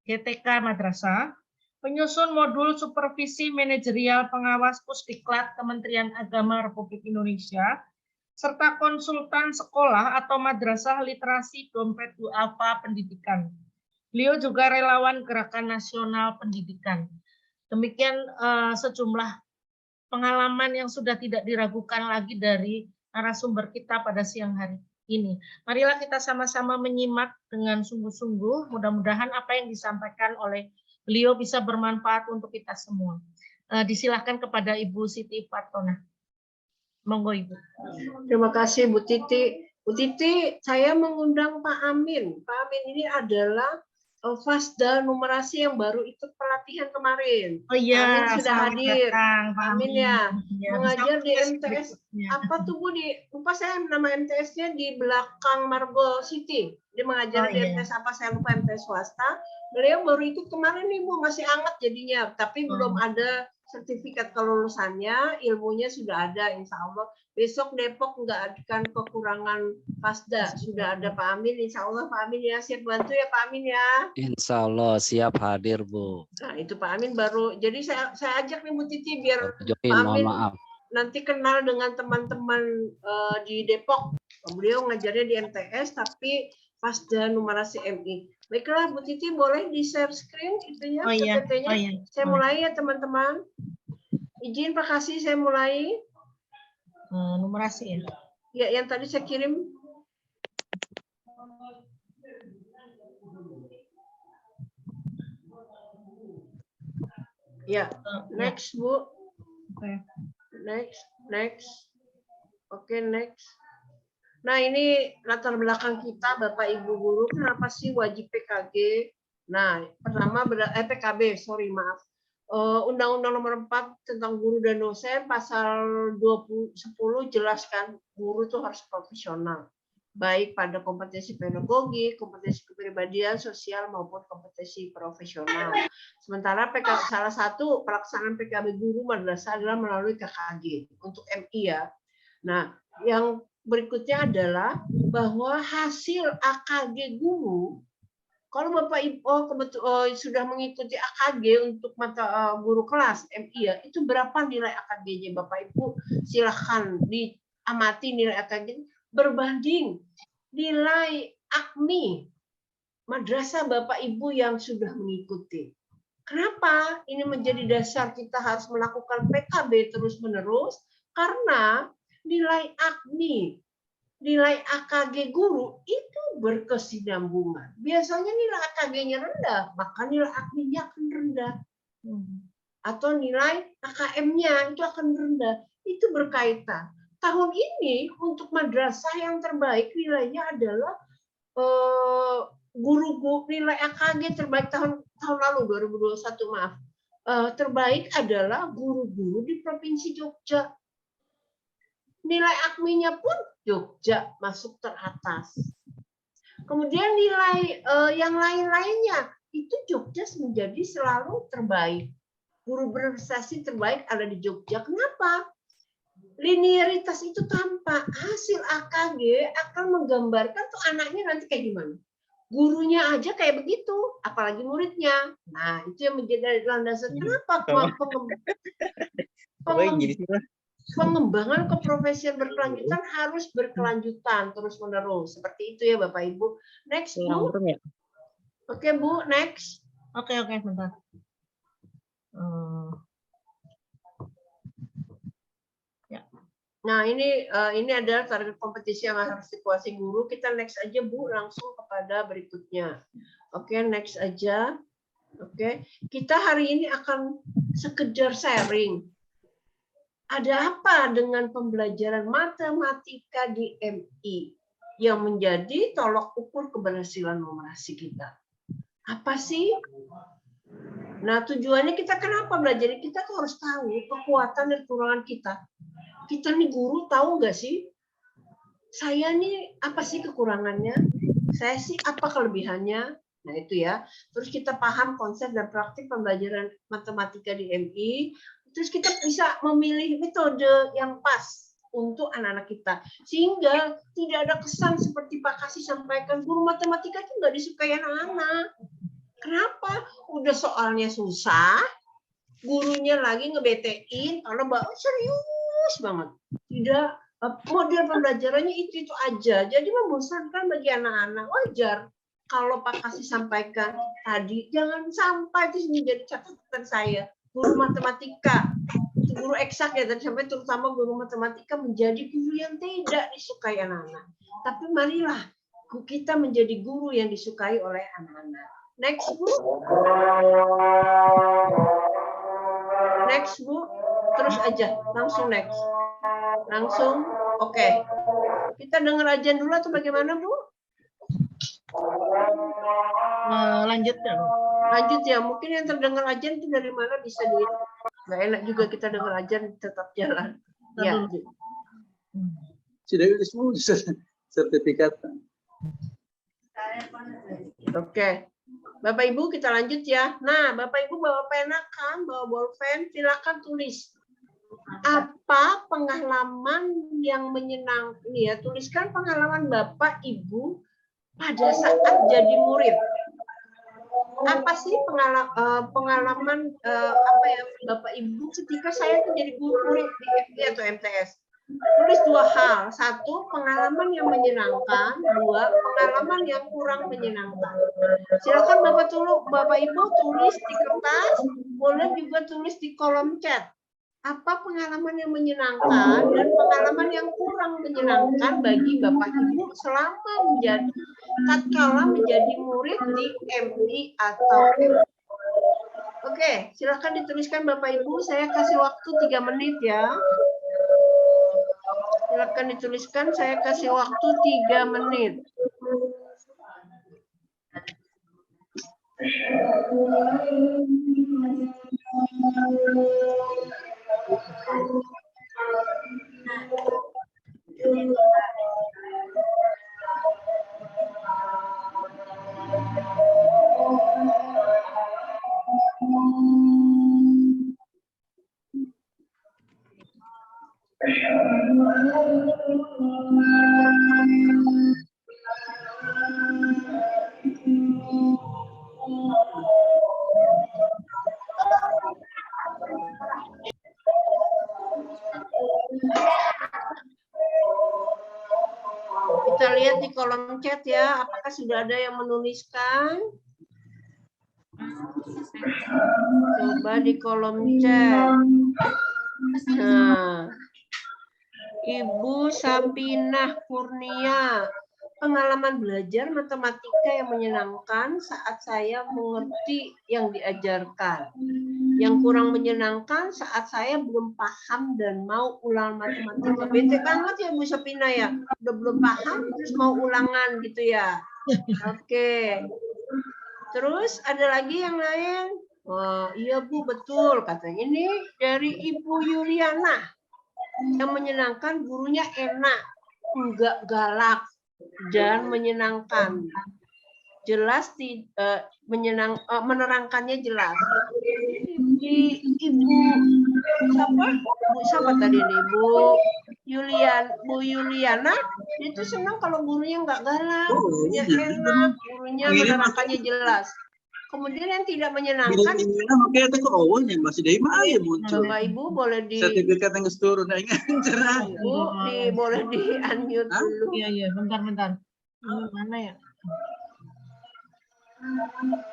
A: GTK Madrasah. Penyusun modul supervisi manajerial pengawas Pusdiklat Kementerian Agama Republik Indonesia, serta konsultan sekolah atau madrasah literasi dompet duafa pendidikan. Beliau juga relawan Gerakan Nasional Pendidikan. Demikian sejumlah pengalaman yang sudah tidak diragukan lagi dari narasumber kita pada siang hari ini. Marilah kita sama-sama menyimak dengan sungguh-sungguh, mudah-mudahan apa yang disampaikan oleh beliau bisa bermanfaat untuk kita semua. Disilahkan kepada Ibu Siti Fatona. Monggo Ibu.
B: Terima kasih Bu Titi. Bu Titi, saya mengundang Pak Amin. Pak Amin ini adalah Fasda numerasi yang baru ikut pelatihan kemarin.
A: Oh iya,
B: Pak Amin sudah
A: selamat
B: hadir.
A: datang, Pak
B: Pak Amin
A: Amin.
B: ya.
A: Ya,
B: Mengajar
A: bisa
B: di
A: tes
B: MTS.
A: berikutnya.
B: Apa tuh Bu, lupa saya nama MTS-nya di belakang Margo City. Dia mengajar
A: Oh,
B: di
A: iya.
B: MTS apa saya lupa, MTS swasta. Beliau baru ikut kemarin nih Bu, masih hangat jadinya, tapi belum ada sertifikat kelulusannya, ilmunya sudah ada insya Allah. Besok Depok nggak akan kekurangan Fasda, sudah ada Pak Amin, insya Allah Pak Amin ya, siap bantu ya Pak Amin ya.
H: Insya Allah siap hadir Bu.
B: Nah itu Pak Amin baru, jadi saya ajak nih Bu Titi biar
H: Join,
B: Pak
H: mohon
B: Amin
H: maaf.
B: nanti kenal dengan teman-teman di Depok. Beliau ngajarnya di MTS tapi Fasda numerasi MI. Baiklah Bu Titi, boleh di share screen itunya,
A: Oh iya,
B: PPT-nya.
A: oh iya.
B: Saya mulai ya teman-teman. Izin Pak Kasih, saya mulai.
A: Numerasi ya.
B: Ya, yang tadi saya kirim. Ya, next Bu.
A: Oke.
B: Next. Oke, next. Nah, ini latar belakang kita Bapak Ibu guru, kenapa sih wajib PKG? Nah, pertama PKB, sorry maaf. Undang-Undang Nomor 4 tentang guru dan dosen pasal 10 jelaskan guru itu harus profesional, baik pada kompetensi pedagogi, kompetensi kepribadian, sosial maupun kompetensi profesional. Sementara salah satu pelaksanaan PKB guru madrasah adalah melalui KKG untuk MI ya. Nah, yang berikutnya adalah bahwa hasil AKG guru, kalau Bapak Ibu sudah mengikuti AKG untuk mata guru kelas MI ya, itu berapa nilai AKG-nya Bapak Ibu? Silahkan diamati nilai AKG berbanding nilai AKMI madrasah Bapak Ibu yang sudah mengikuti. Kenapa ini menjadi dasar kita harus melakukan PKB terus-menerus? Karena nilai AKMI, nilai AKG guru itu berkesinambungan. Biasanya nilai AKG-nya rendah, maka nilai AKMI-nya akan rendah. Atau nilai AKM-nya itu akan rendah. Itu berkaitan. Tahun ini untuk madrasah yang terbaik nilainya adalah guru nilai AKG terbaik tahun lalu 2021 maaf. Terbaik adalah guru-guru di Provinsi Jogja. Nilai AKMI-nya pun Jogja masuk teratas. Kemudian nilai yang lain-lainnya itu Jogja menjadi selalu terbaik. Guru berprestasi terbaik ada di Jogja. Kenapa? Linearitas itu tampak. Hasil AKG akan menggambarkan tuh anaknya nanti kayak gimana. Gurunya aja kayak begitu, apalagi muridnya. Nah, itu yang menjadi landasan kenapa pengembangan keprofesian berkelanjutan harus berkelanjutan terus-menerus. Seperti itu ya Bapak Ibu. Next, Bu. Oke, Bu, next.
A: Oke, bentar. Ya.
B: Nah, ini adalah target kompetisi yang harus dikuasai guru. Kita next aja, Bu, langsung kepada berikutnya. Oke, next aja. Oke, kita hari ini akan sekedar sharing. Ada apa dengan pembelajaran matematika di MI yang menjadi tolok ukur keberhasilan numerasi kita? Apa sih? Nah, tujuannya kita kenapa belajar? Kita tuh harus tahu kekuatan dan kekurangan kita. Kita nih guru tahu nggak sih? Saya nih apa sih kekurangannya? Saya sih apa kelebihannya? Nah, itu ya. Terus kita paham konsep dan praktik pembelajaran matematika di MI. Terus kita bisa memilih metode yang pas untuk anak-anak kita. Sehingga tidak ada kesan seperti Pak Kasih sampaikan, guru matematika itu nggak disukai anak-anak. Kenapa? Udah soalnya susah, gurunya lagi ngebetein, kalau serius banget. Tidak, model pembelajarannya itu aja. Jadi membosankan bagi anak-anak. Wajar kalau Pak Kasih sampaikan tadi, jangan sampai itu menjadi catatan saya. Guru matematika, guru eksak ya tadi sampai terutama guru matematika menjadi guru yang tidak disukai anak-anak. Tapi marilah kita menjadi guru yang disukai oleh anak-anak. Next, Bu. Next, Bu. Terus aja, langsung next. Langsung, oke. Kita dengar aja dulu atau bagaimana, Bu?
A: Lanjut ya.
B: Lanjut ya, mungkin yang terdengar ajan itu dari mana bisa di. Nggak enak juga kita dengar ajan tetap jalan. Ya.
I: Sudah semua sertifikat.
B: Oke. Bapak Ibu kita lanjut ya. Nah, Bapak Ibu bawa pena kan, bawa bolpen, silakan tulis. Apa pengalaman yang menyenangkan? Ya, tuliskan pengalaman Bapak Ibu pada saat jadi murid. Apa sih pengalaman apa ya Bapak Ibu ketika saya tuh jadi murid di FD atau MTS? Tulis 2 hal. 1, pengalaman yang menyenangkan. 2, pengalaman yang kurang menyenangkan. Silakan Bapak Ibu tulis di kertas, boleh juga tulis di kolom chat. Apa pengalaman yang menyenangkan dan pengalaman yang kurang menyenangkan bagi Bapak Ibu selama tatkala menjadi murid di MI atau MI. Oke, silakan dituliskan Bapak Ibu. Saya kasih waktu 3 menit ya. Silakan dituliskan, saya kasih waktu 3 menit. Kita lihat di kolom chat ya, apakah sudah ada yang menuliskan? Coba di kolom chat. Nah, Ibu Sabinah Kurnia, pengalaman belajar matematika yang menyenangkan saat saya mengerti yang diajarkan. Yang kurang menyenangkan saat saya belum paham dan mau ulang matematika. Bete banget ya Bu Sapina ya. Udah belum paham terus mau ulangan gitu ya. Oke. Terus ada lagi yang lain? Wah, iya Bu, betul. Katanya ini dari Ibu Yuliana. Yang menyenangkan gurunya enak, enggak galak, dan menyenangkan. Jelas menerangkannya jelas. Ibu siapa tadi nih? Bu Yuliana itu senang kalau gurunya enggak galak, gurunya enak, gurunya menerangkannya jelas. Kemudian yang tidak menyenangkan,
I: makanya itu ke awalnya masih dari mana ya muncul.
B: Bapak Ibu boleh di
I: Sertifikat yang turun,
B: Bu, boleh di unmute dulu.
A: Iya, bentar. Ini mana ya?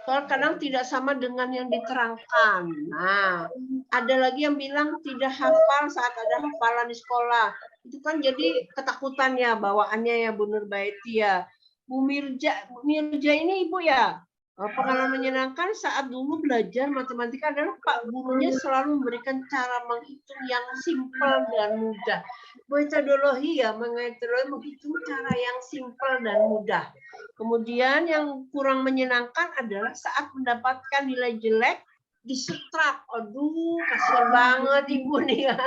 B: Soal kadang tidak sama dengan yang diterangkan. Nah, ada lagi yang bilang tidak hafal saat ada hafalan di sekolah. Itu kan jadi ketakutan ya bawaannya ya Bu Nurbaiti ya. Bu Mirja ini Ibu ya. Pengalaman menyenangkan saat dulu belajar matematika adalah Pak gurunya selalu memberikan cara menghitung yang simpel dan mudah. Metodologi ya, menghitung cara yang simpel dan mudah. Kemudian yang kurang menyenangkan adalah saat mendapatkan nilai jelek disetrap. Aduh, kasihan banget Ibu nih ya.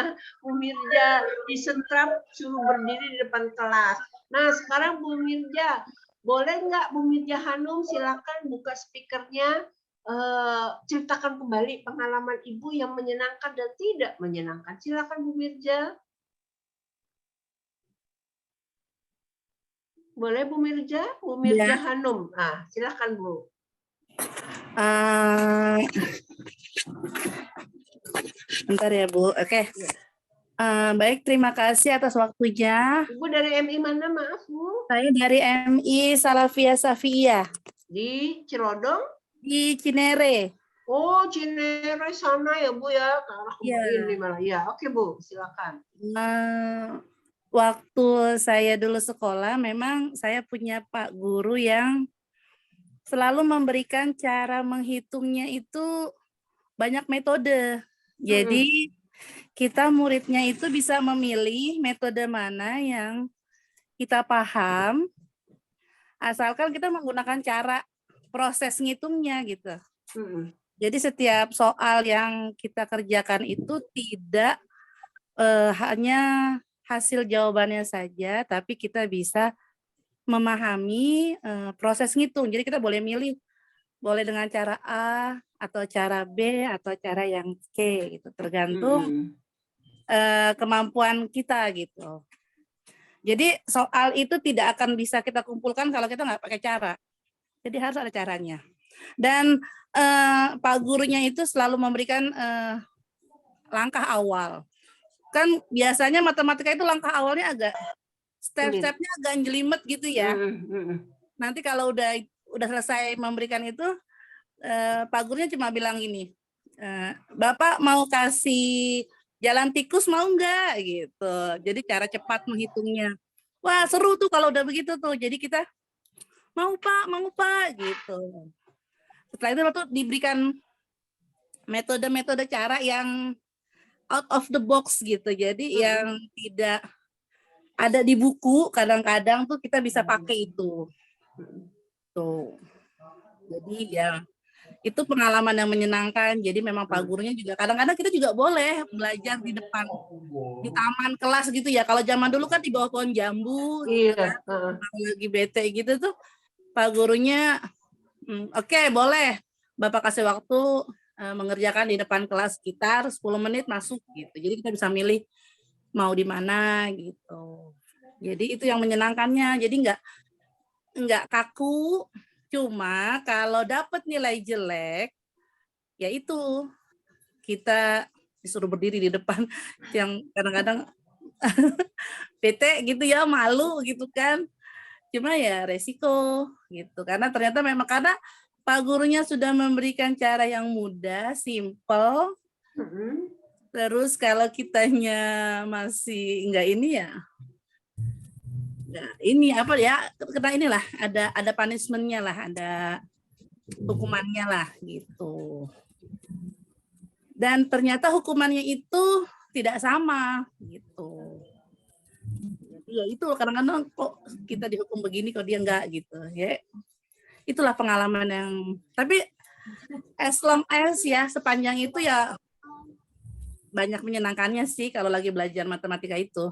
B: Bu Mirja disetrap suruh berdiri di depan kelas. Nah, sekarang Bu Mirja, boleh nggak Bu Mirja Hanum silakan buka speakernya, ceritakan kembali pengalaman Ibu yang menyenangkan dan tidak menyenangkan. Silakan Bu Mirja. Boleh Bu Mirja? Bu Mirja ya. Hanum. Ah, silakan Bu.
J: Bentar ya Bu. Oke. Baik, terima kasih atas waktunya.
B: Ibu dari MI mana, maaf Bu?
J: Saya dari MI Salafiyah Safiyah.
B: Di Cilodong?
J: Di Cinere.
B: Oh, Cinere sana ya Bu ya?
J: Iya.
B: Ini malah. Ya, oke Bu, silakan.
J: Waktu saya dulu sekolah, memang saya punya Pak Guru yang selalu memberikan cara menghitungnya itu banyak metode. Jadi kita muridnya itu bisa memilih metode mana yang kita paham, asalkan kita menggunakan cara proses ngitungnya gitu.
B: Mm-mm.
J: Jadi setiap soal yang kita kerjakan itu tidak hanya hasil jawabannya saja, tapi kita bisa memahami proses ngitung. Jadi kita boleh milih, boleh dengan cara A atau cara B atau cara yang C gitu, tergantung
B: Mm-mm.
J: kemampuan kita gitu. Jadi soal itu tidak akan bisa kita kumpulkan kalau kita nggak pakai cara. Jadi harus ada caranya. Dan Pak gurunya itu selalu memberikan langkah awal. Kan biasanya matematika itu langkah awalnya agak step-stepnya agak jelimet gitu ya. Nanti kalau udah selesai memberikan itu, Pak gurunya cuma bilang gini, Bapak mau kasih jalan tikus mau enggak gitu. Jadi cara cepat menghitungnya. Wah seru tuh kalau udah begitu tuh. Jadi kita mau Pak gitu. Setelah itu tuh diberikan metode-metode cara yang out of the box gitu. Jadi yang tidak ada di buku, kadang-kadang tuh kita bisa pakai itu. Tuh. Jadi ya itu pengalaman yang menyenangkan. Jadi memang Pak gurunya juga kadang-kadang kita juga boleh belajar di depan di taman kelas gitu ya. Kalau zaman dulu kan di bawah pohon jambu gitu kan. Lagi bete gitu tuh Pak gurunya oke, boleh. Bapak kasih waktu mengerjakan di depan kelas sekitar 10 menit masuk gitu. Jadi kita bisa milih mau di mana gitu. Jadi itu yang menyenangkannya. Jadi enggak kaku. Cuma kalau dapat nilai jelek, ya itu kita disuruh berdiri di depan yang kadang-kadang bete gitu ya, malu gitu kan. Cuma ya resiko gitu. Karena ternyata memang karena Pak gurunya sudah memberikan cara yang mudah, simple. Terus kalau kitanya masih enggak ini ya, nah, ini apa ya? Kena inilah ada punishment-nya lah, ada hukumannya lah gitu. Dan ternyata hukumannya itu tidak sama gitu. Ya itu kadang-kadang kok kita dihukum begini kok dia enggak gitu ya. Itulah pengalaman yang tapi as long as ya sepanjang itu ya banyak menyenangkannya sih kalau lagi belajar matematika itu.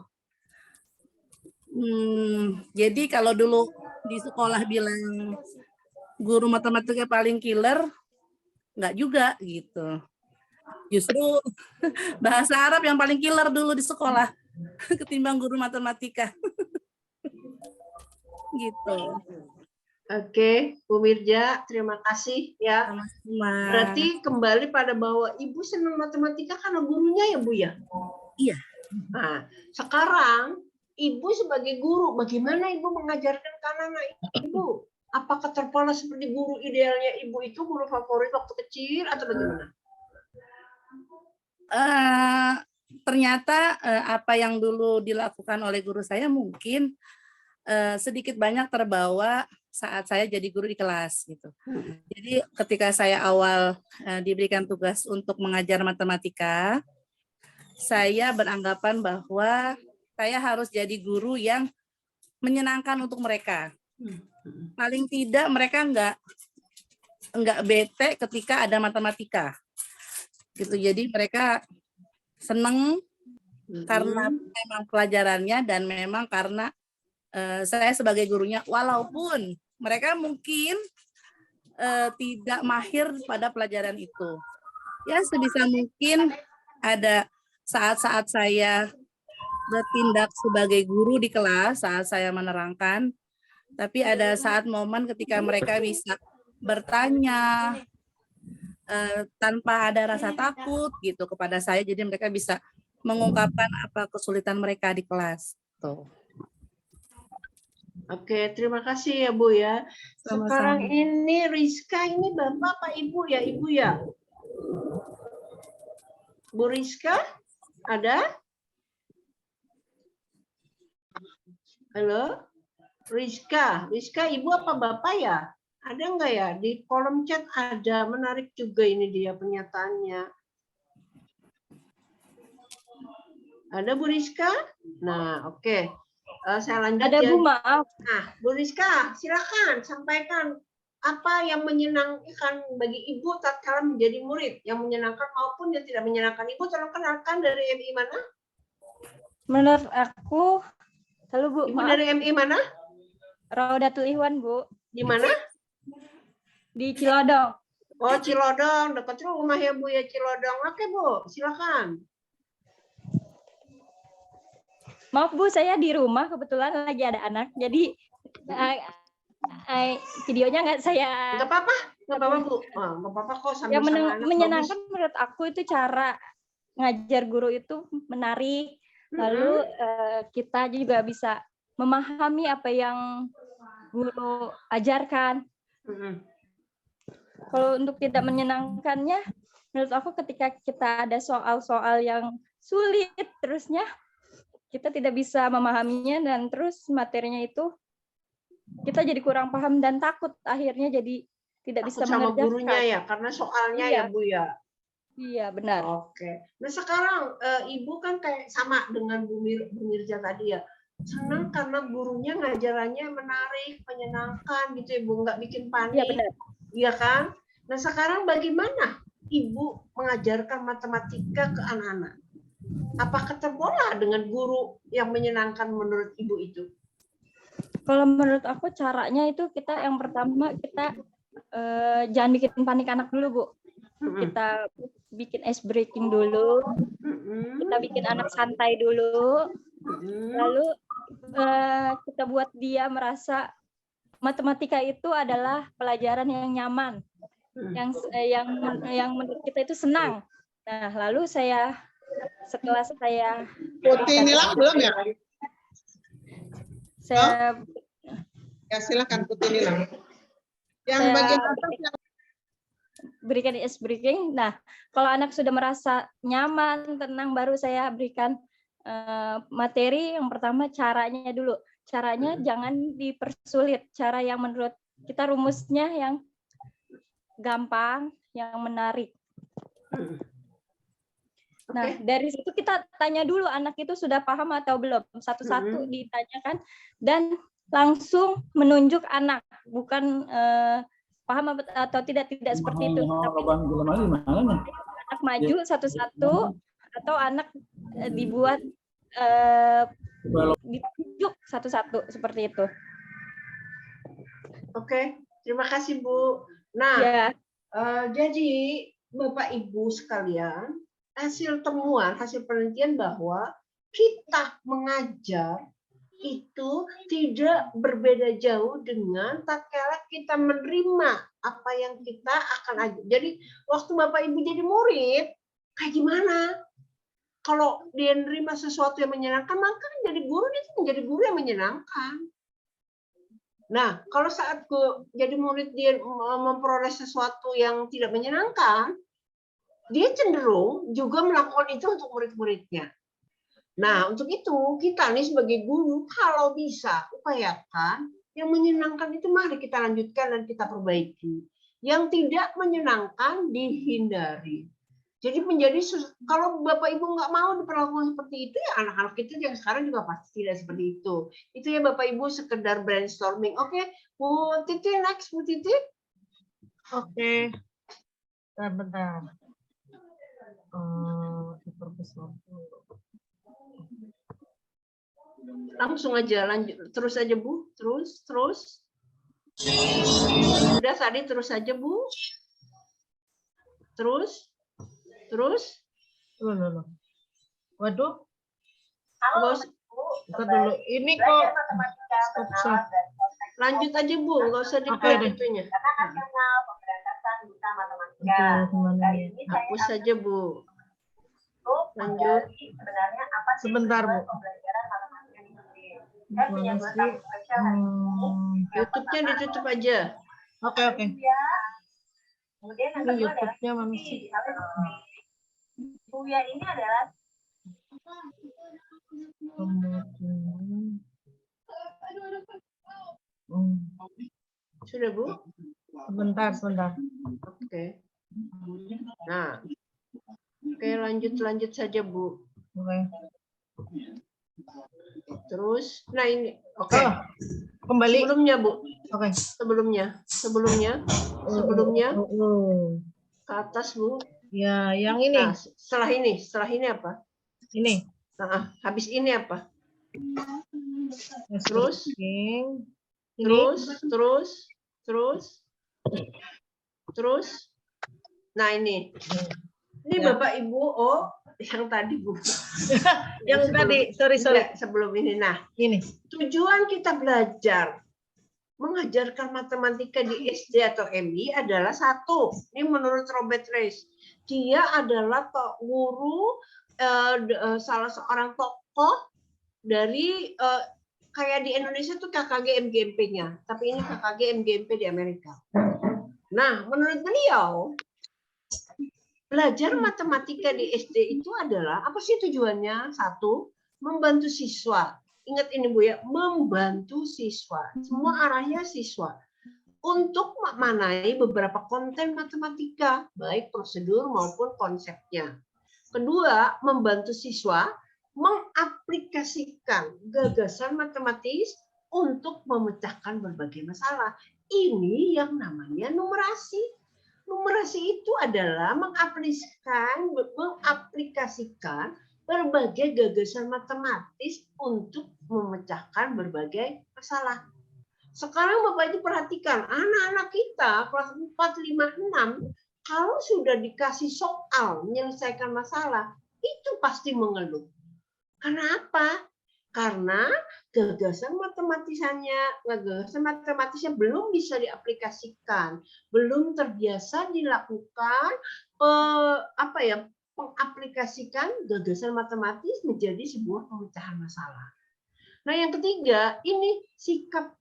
J: Jadi kalau dulu di sekolah bilang guru matematika paling killer, enggak juga gitu. Justru bahasa Arab yang paling killer dulu di sekolah ketimbang guru matematika. Gitu.
B: Oke, Bu Mirja, terima kasih ya.
J: Sama-sama.
B: Berarti kembali pada bahwa Ibu senang matematika karena gurunya ya Bu ya?
J: Iya.
B: Nah, sekarang Ibu sebagai guru, bagaimana Ibu mengajarkan ke anak-anak Ibu? Apakah terpola seperti guru idealnya Ibu itu, guru favorit waktu kecil atau bagaimana?
J: Ternyata apa yang dulu dilakukan oleh guru saya mungkin sedikit banyak terbawa saat saya jadi guru di kelas gitu. Jadi ketika saya awal diberikan tugas untuk mengajar matematika, saya beranggapan bahwa saya harus jadi guru yang menyenangkan untuk mereka. Paling tidak mereka enggak bete ketika ada matematika. Gitu. Jadi mereka senang karena memang pelajarannya dan memang karena saya sebagai gurunya, walaupun mereka mungkin tidak mahir pada pelajaran itu. Ya sebisa mungkin ada saat-saat saya bertindak sebagai guru di kelas, saat saya menerangkan, tapi ada saat momen ketika mereka bisa bertanya tanpa ada rasa takut gitu kepada saya, jadi mereka bisa mengungkapkan apa kesulitan mereka di kelas. Tuh.
B: Oke, terima kasih ya Bu ya.
J: Sama-sama.
B: Sekarang ini Rizka, ini Bapak apa Ibu ya? Ibu ya? Bu Rizka, ada? Halo? Rizka, Ibu apa Bapak ya? Ada enggak ya? Di kolom chat ada, menarik juga ini dia pernyataannya. Ada Bu Rizka? Nah, oke. Saya lanjut
D: Ada
B: ya.
D: Bu, maaf.
B: Nah, Bu Rizka, silakan sampaikan apa yang menyenangkan bagi Ibu tatkala menjadi murid, yang menyenangkan maupun yang tidak menyenangkan. Ibu tolong kenalkan dari MI mana?
D: Menurut aku, halo Bu,
B: Ibu
D: maaf,
B: dari MI mana?
D: Raudatul Ikhwan Bu,
B: Di mana?
D: di Cilodong.
B: Oh, Cilodong, dekat rumah ya Bu ya, Cilodong. Oke Bu, silakan.
D: Maaf Bu, saya di rumah kebetulan lagi ada anak, jadi videonya nggak saya.
B: Nggak apa-apa Bu. Oh, nggak apa-apa kok sambil
D: Yang
B: sama anak.
D: menyenangkan
B: Bagus.
D: menurut aku itu cara ngajar guru itu menarik, lalu kita juga bisa memahami apa yang guru ajarkan. Kalau untuk tidak menyenangkannya, menurut aku ketika kita ada soal-soal yang sulit terusnya, kita tidak bisa memahaminya dan terus materinya itu kita jadi kurang paham dan takut akhirnya jadi tidak bisa
B: sama
D: mengerjakan.
B: gurunya ya, karena soalnya ya Bu ya.
D: Iya benar.
B: Oke. Nah sekarang Ibu kan kayak sama dengan Bu Mirza tadi ya. Senang karena gurunya ngajarannya menarik, menyenangkan gitu ya Bu, nggak bikin panik.
D: Iya benar.
B: Iya kan? Nah sekarang bagaimana Ibu mengajarkan matematika ke anak-anak? Apakah terpola dengan guru yang menyenangkan menurut Ibu itu?
D: Kalau menurut aku caranya itu kita yang pertama kita jangan bikin panik anak dulu Bu. Kita bikin ice breaking dulu. Kita bikin anak santai dulu. Lalu kita buat dia merasa matematika itu adalah pelajaran yang nyaman, yang menurut kita itu senang. Nah, lalu setelah saya
A: Putih Nilam belum ya?
D: saya
A: Ya silakan Putih Nilam. Yang bagian atas yang
D: berikan ice breaking. Nah, kalau anak sudah merasa nyaman, tenang, baru saya berikan materi. Yang pertama caranya dulu. Caranya jangan dipersulit. Cara yang menurut kita rumusnya yang gampang, yang menarik. Nah, dari situ kita tanya dulu anak itu sudah paham atau belum. Satu-satu ditanyakan dan langsung menunjuk anak, bukan paham atau tidak seperti itu. Tapi anak maju satu-satu atau anak dibuat ditunjuk satu-satu seperti itu.
B: Oke, terima kasih Bu. Nah,
D: ya.
B: Jadi Bapak Ibu sekalian, hasil temuan, hasil penelitian bahwa kita mengajar itu tidak berbeda jauh dengan tatkala kita menerima apa yang kita akan ajar. Jadi waktu Bapak Ibu jadi murid, kayak gimana? Kalau dia menerima sesuatu yang menyenangkan, maka jadi guru dia menjadi guru yang menyenangkan. Nah, kalau saat jadi murid dia memperoleh sesuatu yang tidak menyenangkan, dia cenderung juga melakukan itu untuk murid-muridnya. Nah, untuk itu kita nih sebagai guru kalau bisa upayakan yang menyenangkan itu mari kita lanjutkan dan kita perbaiki. Yang tidak menyenangkan dihindari. Jadi kalau Bapak Ibu nggak mau diperlakukan seperti itu ya anak-anak kita yang sekarang juga pasti tidak seperti itu. Itu ya Bapak Ibu sekedar brainstorming. Oke, Bu Titi next Bu Titi.
A: Oke. Bentar.
B: Langsung aja lanjut terus aja Bu, terus. Sudah tadi terus aja Bu. Terus.
A: Loh. Waduh.
B: Buka
A: dulu. Ini kok stop.
B: Lanjut aja Bu, nggak usah diklik itunya. Hapus saja Bu. Lanjut.
A: Sebentar Bu.
B: YouTube-nya ditutup aja.
A: Oke. Ini YouTube-nya mana sih?
K: Buya ini adalah
B: Sudah Bu?
A: Sebentar.
B: Oke. Nah, oke lanjut saja Bu.
A: Oke.
B: Terus, nah ini, oke.
A: Kembali.
B: Sebelumnya, Bu.
A: Oke.
B: Sebelumnya. Ke atas, Bu.
A: Ya, yang ini.
B: Nah, setelah ini apa?
A: Ini.
B: Nah, habis ini apa? Terus,
A: Ini.
B: terus. Nah, ini. Ini
A: Ya.
B: Bapak Ibu, oh, yang tadi, Bu.
A: Yang tadi, sorry.
B: Enggak, sebelum ini. Nah,
A: Ini.
B: tujuan kita belajar mengajarkan matematika di SD atau MI adalah satu. Ini menurut Robert Reich. Dia adalah guru, salah seorang tokoh dari kayak di Indonesia tuh KKG MGMP-nya, tapi ini KKG MGMP di Amerika. Nah, menurut beliau, belajar matematika di SD itu adalah apa sih tujuannya? Satu, membantu siswa. Ingat ini Bu ya, membantu siswa. Semua arahnya siswa. Untuk memaknai beberapa konten matematika, baik prosedur maupun konsepnya. Kedua, membantu siswa mengaplikasikan gagasan matematis untuk memecahkan berbagai masalah. Ini yang namanya numerasi. Numerasi itu adalah mengaplikasikan berbagai gagasan matematis untuk memecahkan berbagai masalah. Sekarang Bapak Ibu perhatikan, anak-anak kita kelas 4, 5, 6, kalau sudah dikasih soal menyelesaikan masalah, itu pasti mengeluh. Karena apa? Karena gagasan matematisnya belum bisa diaplikasikan, belum terbiasa dilakukan mengaplikasikan gagasan matematis menjadi sebuah pemecahan masalah. Nah, yang ketiga, ini sikap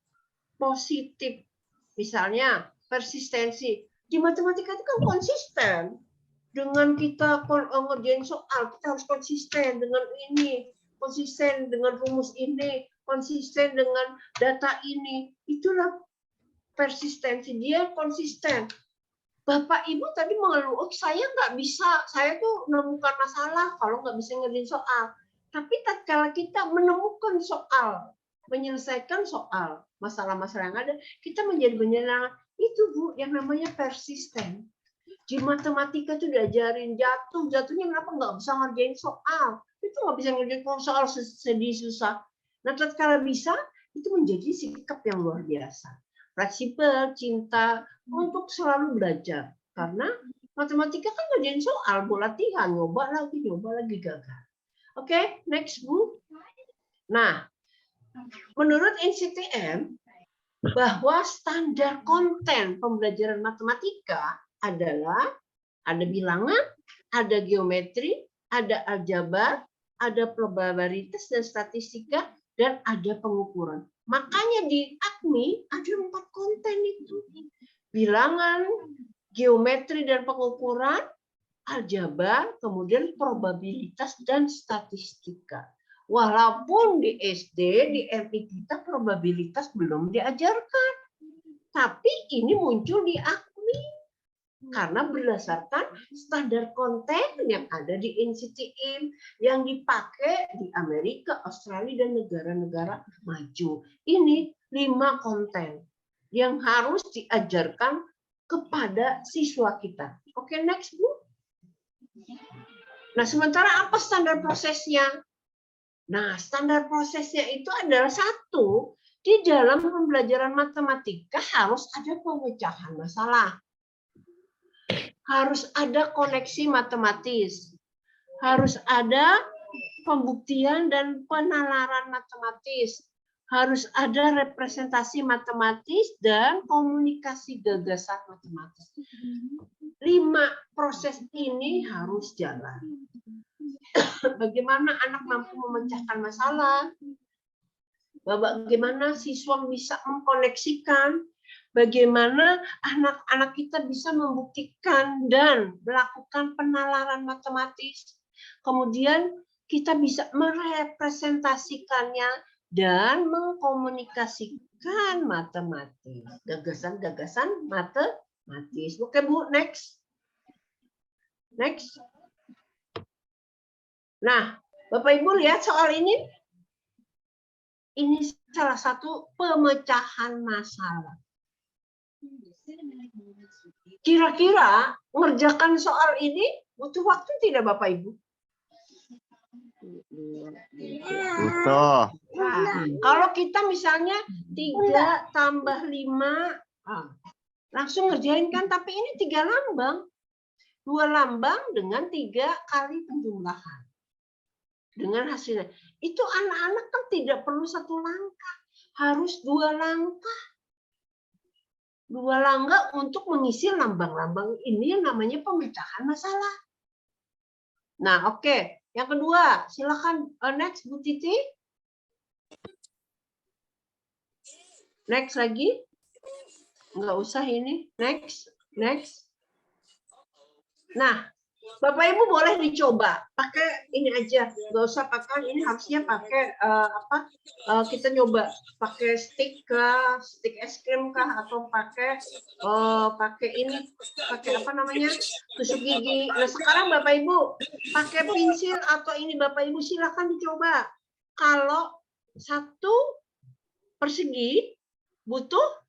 B: positif. Misalnya, persistensi. Di matematika itu kan konsisten. Dengan kita ngerjain soal, kita harus konsisten dengan ini, konsisten dengan rumus ini, konsisten dengan data ini. Itulah persistensi. Dia konsisten. Bapak Ibu tadi mengeluh, oh, saya nggak bisa, saya tuh menemukan masalah kalau nggak bisa ngerjain soal. Tapi tatkala kita menemukan soal, menyelesaikan soal, masalah-masalah yang ada, kita menjadi benar itu Bu, yang namanya persisten. Di matematika tuh diajarin jatuhnya kenapa nggak bisa ngerjain soal? Itu nggak bisa ngerjain soal sedih susah. Nah, tatkala bisa, itu menjadi sikap yang luar biasa. Fleksibel, cinta, untuk selalu belajar. Karena matematika kan ngerjain soal, latihan, nyoba lagi gagal. Oke, next Bu. Nah, menurut NCTM, bahwa standar konten pembelajaran matematika adalah ada bilangan, ada geometri, ada aljabar, ada probabilitas dan statistika, dan ada pengukuran. Makanya di AKMI ada 4 konten itu. Bilangan, geometri dan pengukuran, aljabar, kemudian probabilitas dan statistika. Walaupun di SD, di MI kita probabilitas belum diajarkan. Tapi ini muncul di AKMI. Karena berdasarkan standar konten yang ada di NCTM yang dipakai di Amerika, Australia, dan negara-negara maju. Ini 5 konten yang harus diajarkan kepada siswa kita. Oke, next Bu. Nah, sementara apa standar prosesnya? Nah, standar prosesnya itu adalah satu, di dalam pembelajaran matematika harus ada pemecahan masalah. Harus ada koneksi matematis. Harus ada pembuktian dan penalaran matematis. Harus ada representasi matematis dan komunikasi gagasan matematis. 5 proses ini harus jalan. Bagaimana anak mampu memecahkan masalah, bagaimana siswa bisa mengkoneksikan, bagaimana anak-anak kita bisa membuktikan dan melakukan penalaran matematis, kemudian kita bisa merepresentasikannya dan mengkomunikasikan matematis, gagasan-gagasan matematis. Oke Bu, next. Next. Nah, Bapak Ibu lihat soal ini. Ini salah satu pemecahan masalah. Kira-kira ngerjakan soal ini butuh waktu tidak Bapak Ibu?
K: Butuh.
B: Nah, kalau kita misalnya 3 tambah 5, langsung ngerjain kan, tapi ini 3 lambang. 2 lambang dengan 3 kali penjumlahan. Dengan hasilnya. Itu anak-anak kan tidak perlu 1 langkah. Harus 2 langkah. 2 langkah untuk mengisi lambang-lambang ini yang namanya pemecahan masalah. Nah, oke. Yang kedua, silakan next Bu Titi. Next lagi. Enggak usah ini. Next. Nah, Bapak Ibu boleh dicoba pakai ini aja, nggak usah pakai ini, harusnya pakai kita nyoba pakai stick es krim kah, atau pakai ini, pakai apa namanya, tusuk gigi. Nah sekarang Bapak Ibu pakai pensil atau ini, Bapak Ibu silakan dicoba. Kalau 1 persegi butuh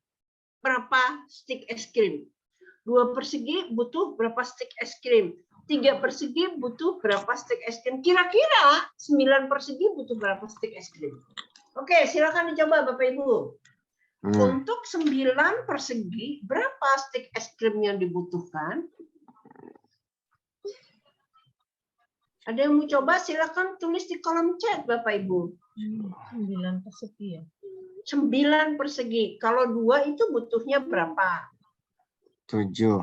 B: berapa stick es krim? 2 persegi butuh berapa stick es krim? 3 persegi butuh berapa stick es krim? Kira-kira 9 persegi butuh berapa stick es krim? Oke, silakan dicoba Bapak Ibu. Untuk 9 persegi, berapa stick es krim yang dibutuhkan? Ada yang mau coba? Silakan tulis di kolom chat Bapak Ibu.
A: 9 persegi ya.
B: 9 persegi. Kalau 2 itu butuhnya berapa?
K: 7.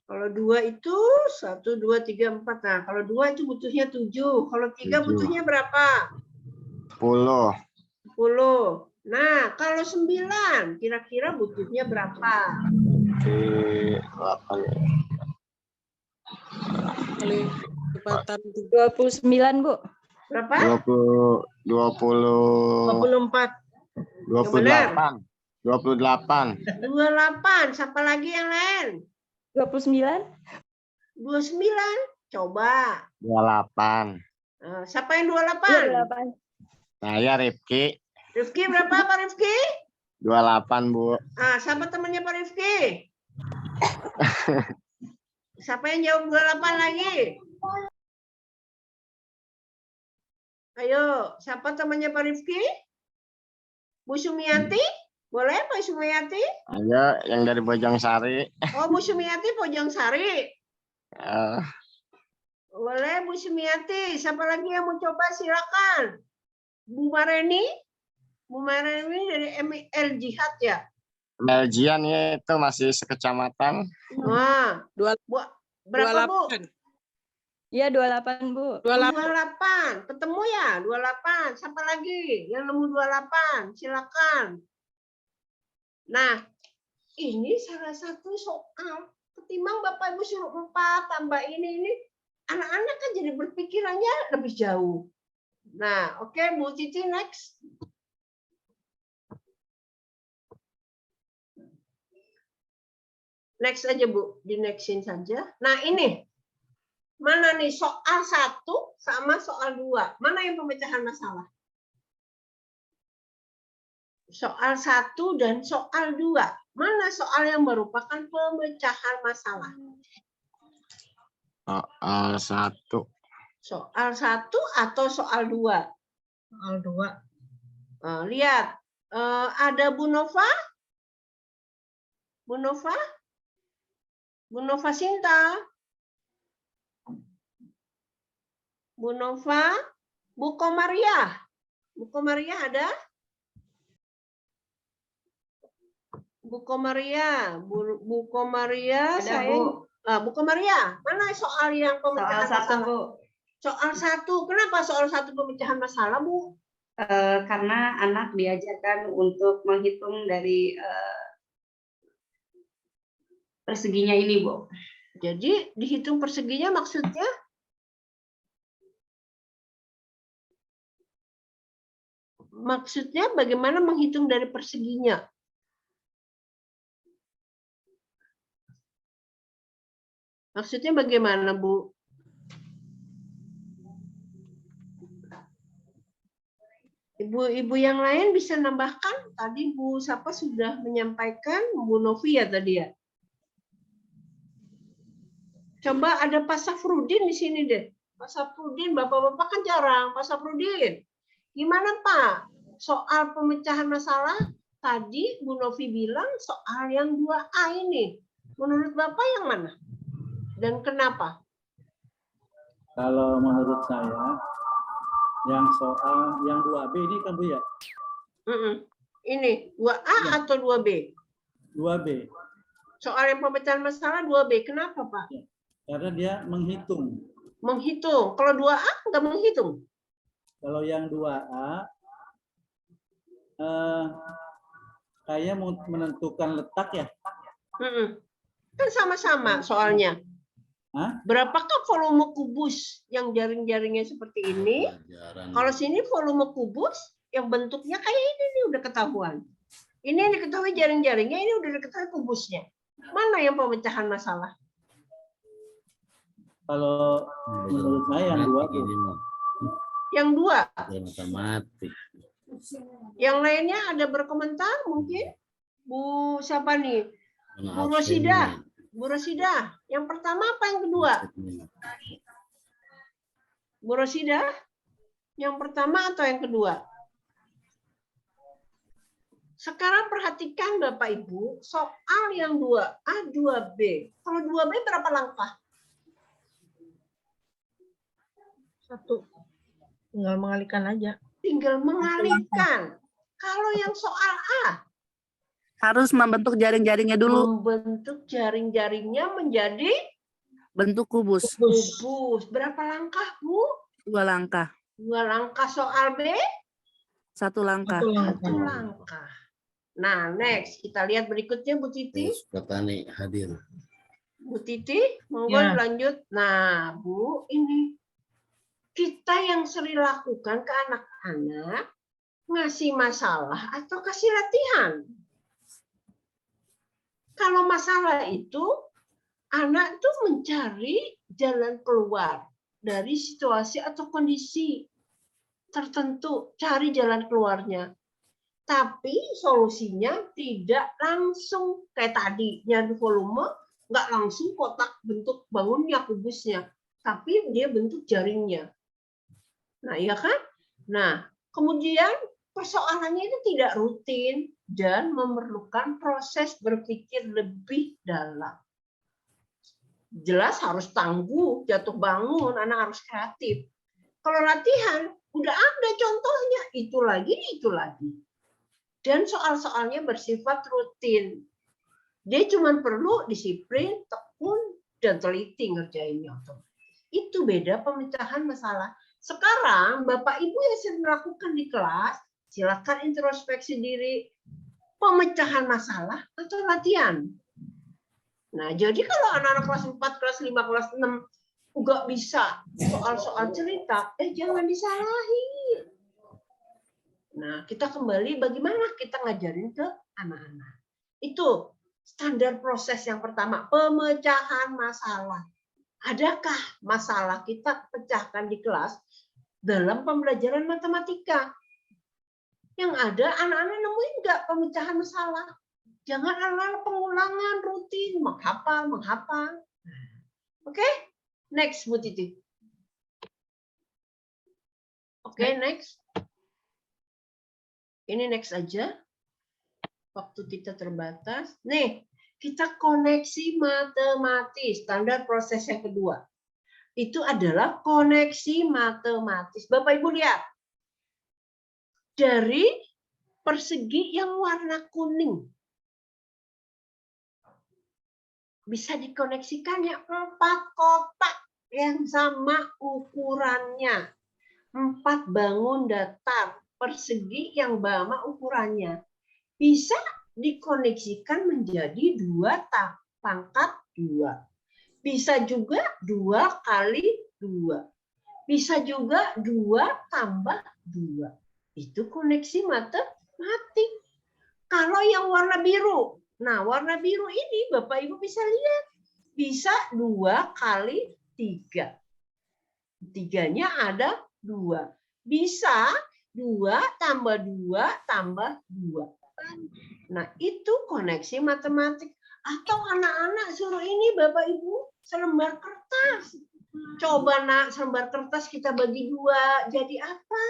B: Kalau 2 itu 1, 2, 3, 4. Nah, kalau 2 itu butuhnya 7. Kalau 3 butuhnya berapa?
K: 10.
B: 10. Nah, kalau 9 kira-kira butuhnya berapa?
D: 29, Bu.
B: Berapa?
K: 24. 28. 28.
B: 28. Siapa lagi yang lain?
D: 29.
B: 29. Coba.
K: 28.
B: Siapa yang 28?
D: 28.
K: Saya Rifki.
B: Rifki berapa Pak Rifki?
K: 28, Bu.
B: Siapa temannya Pak Rifki? Siapa yang jawab 28 lagi? Ayo, siapa temannya Pak Rifki? Bu Sumiati? Boleh Pak Sumiati?
K: Ayo, yang dari Bojong Sari.
B: Oh, Bu Sumiati Bojong Sari.
K: Uh,
B: Boleh Bu Sumiati. Siapa lagi yang mau coba? Silakan. Bu Mareni? Bu Mareni dari ML Jihad ya?
K: Belgian ya, itu masih sekecamatan.
B: Wah, berapa Bu?
D: Iya 28, Bu.
B: 28. Ketemu ya? 28. Siapa lagi yang nemu 28? Silakan. Nah, ini salah satu soal. Ketimbang Bapak Ibu suruh 4 tambah ini. Anak-anak kan jadi berpikirannya lebih jauh. Nah, oke Bu Cici next. Next aja Bu, di nextin saja. Nah ini, mana nih soal 1 sama soal 2? Mana yang pemecahan masalah? Soal 1 dan soal 2. Mana soal yang merupakan pemecahan masalah?
K: Soal 1.
B: Soal 1 atau soal 2?
A: Soal 2.
B: Lihat, ada Bu Nova? Bu Nova? Bu Nova Sinta? Bu Nova? Bu Komariah? Bu Komariah ada? Bu Komariah, Bu Komariah, saya. Bu Komariah, mana soal yang pemecahan masalah? Bu. Soal 1, kenapa soal 1 pemecahan masalah, Bu?
L: Karena anak diajarkan untuk menghitung dari perseginya ini, Bu.
B: Jadi dihitung perseginya maksudnya? Maksudnya bagaimana menghitung dari perseginya? Maksudnya bagaimana, Bu? Ibu-ibu yang lain bisa nambahkan? Tadi Bu Sapa sudah menyampaikan, Bu Novi ya tadi ya. Coba ada Pak Safrudin di sini deh. Pak Safrudin, bapak-bapak kan jarang. Pak Safrudin, gimana Pak? Soal pemecahan masalah, tadi Bu Novi bilang soal yang 2A ini. Menurut Bapak yang mana? Dan kenapa?
M: Kalau menurut saya, yang soal yang 2B ini kan Bu ya?
B: Ini 2A atau 2B?
M: 2B.
B: Soal yang pemecahan masalah 2B. Kenapa Pak?
M: Karena dia menghitung.
B: Menghitung. Kalau 2A nggak menghitung?
M: Kalau yang 2A, kayak menentukan letak ya?
B: Kan sama-sama soalnya.
M: Hah?
B: Berapakah volume kubus yang jaring-jaringnya seperti ini? Kalau sini volume kubus yang bentuknya kayak ini nih udah ketahuan. Ini yang diketahui jaring-jaringnya, ini udah diketahui kubusnya. Mana yang pemecahan masalah?
M: Kalau menurut saya yang 2B.
B: Yang 2.
N: Mati.
B: Yang lainnya ada berkomentar mungkin? Bu siapa nih? Bu Rosida. Bu Rosida, yang pertama apa yang kedua? Bu Rosida, yang pertama atau yang kedua? Sekarang perhatikan Bapak Ibu, soal yang 2A, 2B. Kalau 2B berapa langkah?
A: 1. Tinggal mengalihkan aja.
B: Tinggal mengalihkan. Kalau yang soal A,
J: harus membentuk jaring-jaringnya dulu.
B: Membentuk jaring-jaringnya menjadi
J: bentuk kubus.
B: Kubus. Berapa langkah, Bu?
J: 2 langkah.
B: 2 langkah. Soal B?
J: 1 langkah.
B: 1 langkah. Nah, next. Kita lihat berikutnya, Bu Titi.
N: Petani hadir.
B: Bu Titi, monggo lanjut. Nah, Bu, ini kita yang sering lakukan ke anak-anak, ngasih masalah atau kasih latihan. Kalau masalah itu, anak tuh mencari jalan keluar dari situasi atau kondisi tertentu, cari jalan keluarnya. Tapi solusinya tidak langsung kayak tadi, nyari volume, nggak langsung kotak bentuk bangunnya, kubusnya, tapi dia bentuk jaringnya. Nah, iya kan? Nah, kemudian persoalannya itu tidak rutin dan memerlukan proses berpikir lebih dalam. Jelas harus tangguh, jatuh bangun, anak harus kreatif. Kalau latihan, udah ada contohnya, itu lagi. Dan soal-soalnya bersifat rutin. Dia cuma perlu disiplin, tekun, dan teliti ngerjainnya. Itu beda pemecahan masalah. Sekarang, Bapak Ibu yang sering melakukan di kelas, silakan introspeksi diri, pemecahan masalah atau latihan. Nah, jadi kalau anak-anak kelas 4, kelas 5, kelas 6 nggak bisa soal-soal cerita, jangan disalahin. Nah, kita kembali bagaimana kita ngajarin ke anak-anak. Itu standar proses yang pertama, pemecahan masalah. Adakah masalah kita pecahkan di kelas dalam pembelajaran matematika? Yang ada anak-anak nemuin nggak pemecahan masalah. Jangan anak-anak pengulangan rutin, menghafal. Oke, next Bu Titi. Oke, next. Ini next aja. Waktu kita terbatas. Nih, kita koneksi matematis. Standar proses yang kedua. Itu adalah koneksi matematis. Bapak Ibu lihat. Dari persegi yang warna kuning. Bisa dikoneksikan ya 4 kotak yang sama ukurannya. 4 bangun datar persegi yang sama ukurannya. Bisa dikoneksikan menjadi 2 pangkat 2. Bisa juga 2 kali 2. Bisa juga 2 tambah 2. Itu koneksi matematik. Kalau yang warna biru, nah warna biru ini Bapak Ibu bisa lihat. Bisa 2 kali 3. 3-nya ada 2. Bisa 2 tambah 2 tambah 2. Nah, itu koneksi matematik. Atau anak-anak suruh ini Bapak Ibu selembar kertas. Coba nak, selembar kertas kita bagi 2. Jadi apa?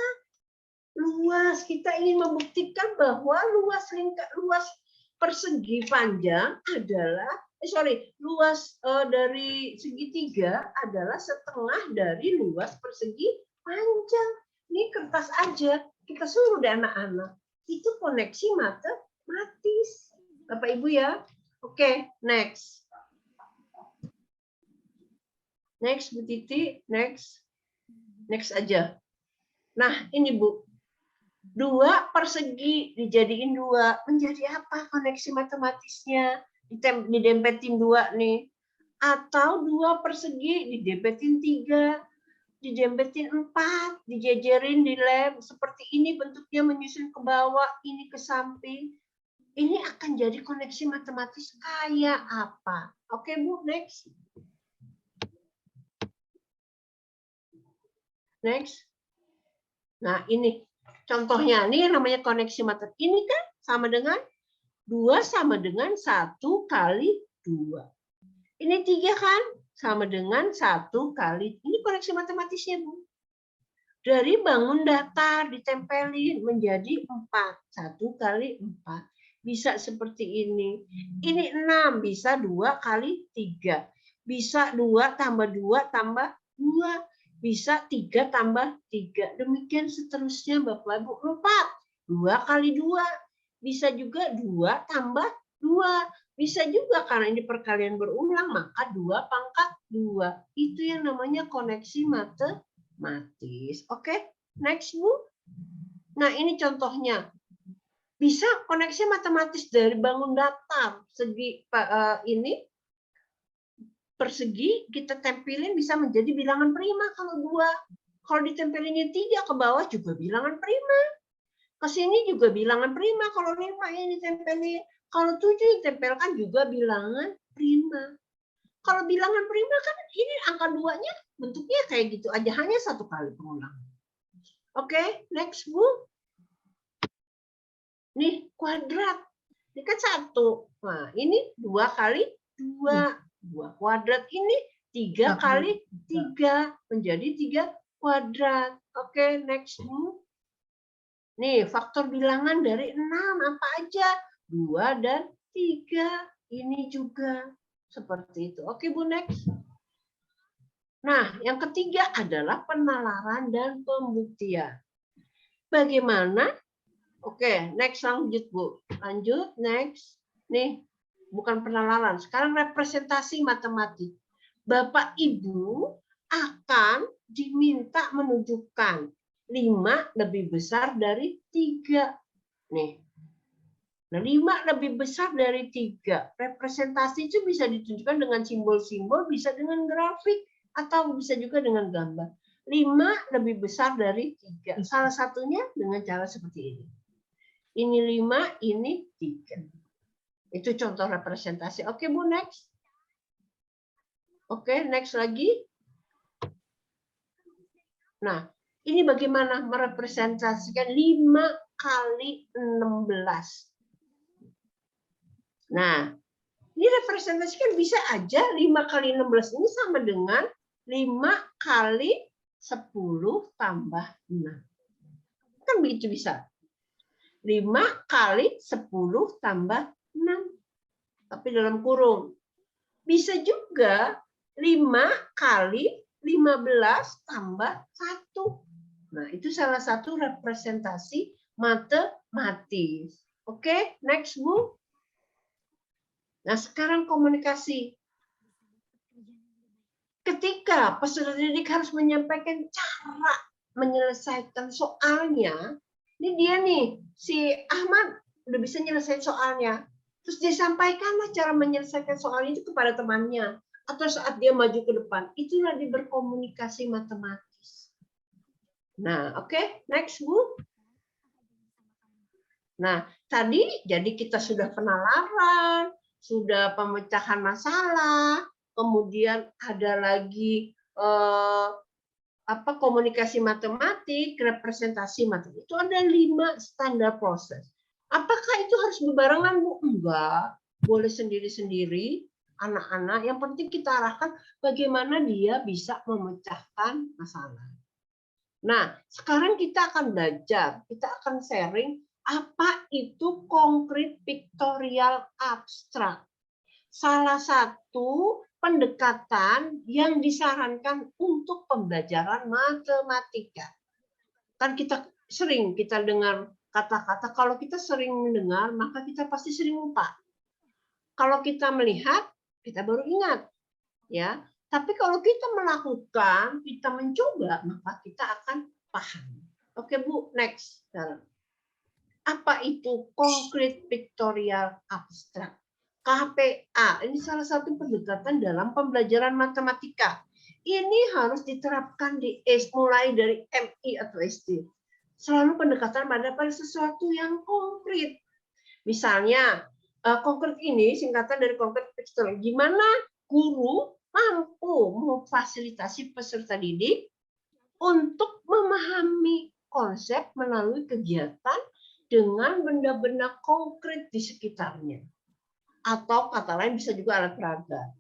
B: Luas. Kita ingin membuktikan bahwa luas persegi panjang adalah luas dari segitiga adalah setengah dari luas persegi panjang. Ini kertas aja, kita suruh deh anak-anak. Itu koneksi matematis. Bapak Ibu ya. Oke, next. Next, Bu Titi. Next. Next aja. Nah, ini Bu. 2 persegi dijadiin 2. Menjadi apa koneksi matematisnya? Didempetin 2 nih. Atau 2 persegi didempetin 3. Didempetin 4, dijejerin di lem seperti ini bentuknya menyusun ke bawah, ini ke samping. Ini akan jadi koneksi matematis kayak apa? Oke Bu, next. Next. Nah ini contohnya, ini namanya koneksi matematis. Ini kan sama dengan 2 sama dengan 1 kali 2. Ini 3 kan? Sama dengan 1 kali, ini koneksi matematisnya Bu. Dari bangun datar ditempelin menjadi 4. 1 kali 4. Bisa seperti ini. Ini 6, bisa 2 kali 3. Bisa 2 tambah 2 tambah 2. Bisa 3 tambah 3. Demikian seterusnya Bapak Ibu. 4. 2 kali 2. Bisa juga 2 tambah 2. Bisa juga karena ini perkalian berulang, maka 2 pangkat 2. Itu yang namanya koneksi matematis. Oke, next Bu. Nah ini contohnya. Bisa koneksi matematis dari bangun datar. Segi ini persegi kita tempelin bisa menjadi bilangan prima kalau 2. Kalau ditempelinnya 3 ke bawah juga bilangan prima. Ke sini juga bilangan prima kalau 5 ini ditempelin. Kalau 7 ditempelkan juga bilangan prima. Kalau bilangan prima kan ini angka 2-nya bentuknya kayak gitu aja, hanya 1 kali pengulangan. Oke, next Bu. Nih, kuadrat. Ini kan 1. Nah, ini 2 kali 2. 2 kuadrat ini 3 kali 3. Menjadi 3 kuadrat. Oke, next Bu. Nih, faktor bilangan dari 6 apa aja? 2 dan 3. Ini juga seperti itu. Oke, Bu, next. Nah, yang ketiga adalah penalaran dan pembuktian. Bagaimana? Oke, next lanjut, Bu. Lanjut, next. Nih, bukan penalaran. Sekarang representasi matematik. Bapak Ibu akan diminta menunjukkan 5 lebih besar dari 3. Nih. Nah, 5 lebih besar dari 3. Representasi itu bisa ditunjukkan dengan simbol-simbol, bisa dengan grafik, atau bisa juga dengan gambar. 5 lebih besar dari 3. Salah satunya dengan cara seperti ini. Ini 5, ini 3. Itu contoh representasi. Oke, Bu, next. Oke, next lagi. Nah, ini bagaimana merepresentasikan 5 kali 16. Nah, ini representasikan bisa aja 5 kali 16 ini sama dengan 5 kali 10 tambah 6. Kan begitu bisa. 5 kali 10 tambah 6. Tapi dalam kurung. Bisa juga 5 kali 15 tambah 1. Nah, itu salah satu representasi matematis. Oke, next Bu. Nah, sekarang komunikasi. Ketika peserta didik harus menyampaikan cara menyelesaikan soalnya, ini dia nih, si Ahmad udah bisa nyelesain soalnya. Terus disampaikanlah cara menyelesaikan soal itu kepada temannya. Atau saat dia maju ke depan. Itulah dia berkomunikasi matematis. Nah, oke, next Bu. Nah, tadi jadi kita sudah penalaran, sudah pemecahan masalah, kemudian ada lagi komunikasi matematik, representasi matematik. Itu ada 5 standar proses. Apakah itu harus berbarengan, Bu? Enggak. Boleh sendiri-sendiri, anak-anak. Yang penting kita arahkan bagaimana dia bisa memecahkan masalah. Nah, sekarang kita akan belajar, kita akan sharing apa itu konkret pictorial abstrak. Salah satu pendekatan yang disarankan untuk pembelajaran matematika. Kan kita dengar kata-kata, kalau kita sering mendengar, maka kita pasti sering lupa. Kalau kita melihat, kita baru ingat. Ya, tapi kalau kita melakukan, kita mencoba, maka kita akan paham. Oke, Bu, next. Apa itu konkret pictorial abstrak? KPA, ini salah satu pendekatan dalam pembelajaran matematika. Ini harus diterapkan mulai dari MI atau SD. Selalu pendekatan pada sesuatu yang konkret. Misalnya, konkret ini singkatan dari konkret pictorial. Gimana guru mampu memfasilitasi peserta didik untuk memahami konsep melalui kegiatan dengan benda-benda konkret di sekitarnya. Atau kata lain bisa juga alat peraga.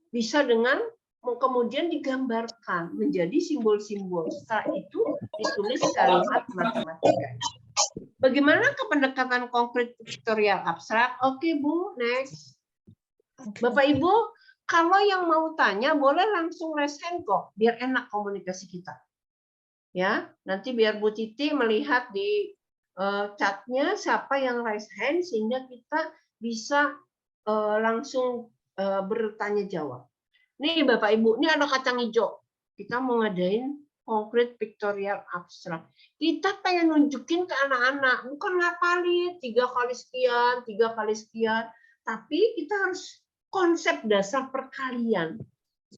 B: Bisa dengan kemudian digambarkan menjadi simbol-simbol. Setelah itu ditulis kalimat matematika. Bagaimana pendekatan konkret pictorial abstrak? Oke, Bu, next. Bapak Ibu, kalau yang mau tanya boleh langsung raise hand kok, biar enak komunikasi kita. Ya, nanti biar Bu Titi melihat di chatnya siapa yang raise hand sehingga kita bisa langsung bertanya jawab. Nih Bapak Ibu, ini ada kacang hijau. Kita mau ngadain konkret pictorial abstrak. Kita pengen nunjukin ke anak-anak, bukan ngapalin 3 kali sekian, 3 kali sekian, tapi kita harus konsep dasar perkalian.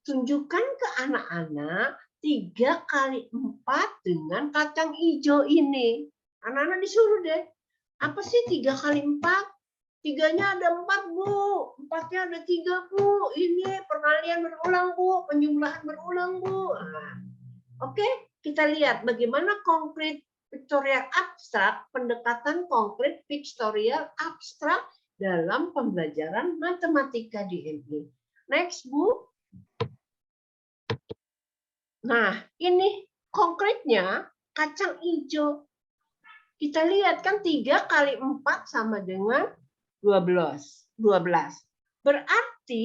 B: Tunjukkan ke anak-anak 3 kali 4 dengan kacang hijau ini. Anak-anak disuruh deh, apa sih 3 kali 4? 3-nya ada 4, Bu. 4-nya ada 3, Bu. Ini perkalian berulang, Bu. Penjumlahan berulang, Bu. Nah, oke, kita lihat bagaimana konkret pictorial abstrak, pendekatan konkret pictorial abstrak dalam pembelajaran matematika di MI. Next, Bu. Nah, ini konkretnya kacang hijau. Kita lihat kan 3 kali 4 sama dengan 12. Berarti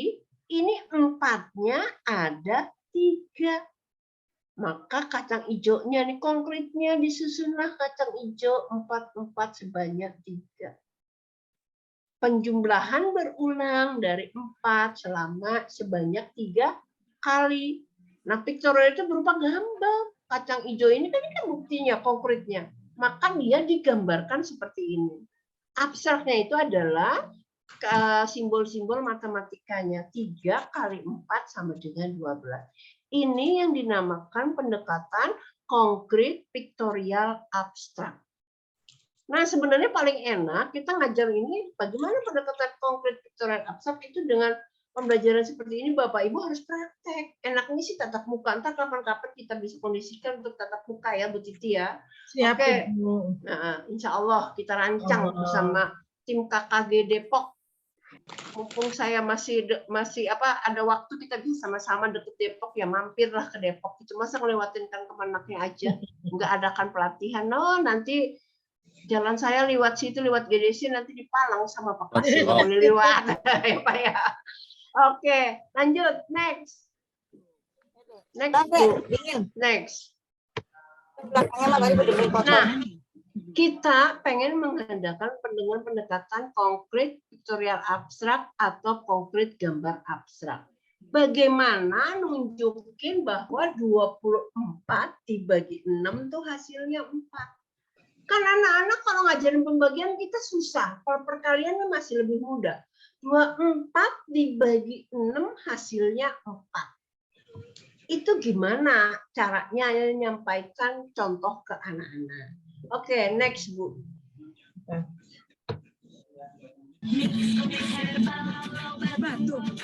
B: ini 4-nya ada 3. Maka kacang hijaunya nih konkretnya disusunlah kacang hijau 4 sebanyak 3. Penjumlahan berulang dari 4 selama sebanyak 3 kali. Nah, pictorial itu berupa gambar. Kacang hijau ini kan buktinya konkretnya. Maka dia digambarkan seperti ini. Abstraknya itu adalah simbol-simbol matematikanya. 3 kali 4 sama dengan 12. Ini yang dinamakan pendekatan konkret pictorial abstrak. Nah, sebenarnya paling enak kita ngajar ini bagaimana pendekatan konkret pictorial abstrak itu dengan pembelajaran seperti ini. Bapak Ibu harus praktek. Enaknya sih tatap muka. Entar kapan-kapan kita bisa kondisikan untuk tatap muka ya, Bu Titi ya.
A: Siap,
B: Oke.
A: Ibu.
B: Nah, insya Allah kita rancang bersama tim KKG Depok. Mumpung saya masih ada waktu, kita bisa sama-sama deket Depok ya, mampirlah ke Depok. Itu masa ngelewatin kan kemenaknya aja, nggak adakan pelatihan. No, nanti jalan saya lewat situ, lewat GDC nanti dipalang sama Pak Kasih, nggak boleh lewat ya Pak ya. Oke, lanjut next. Next. Nah, kita pengen mengadakan dengan pendekatan konkret pictorial abstrak atau konkret gambar abstrak. Bagaimana nunjukin bahwa 24 dibagi 6 tuh hasilnya 4. Kan anak-anak kalau ngajarin pembagian kita susah. Kalau perkalian masih lebih mudah. 24 dibagi 6 hasilnya 4. Itu gimana caranya menyampaikan contoh ke anak-anak. Oke, next, Bu.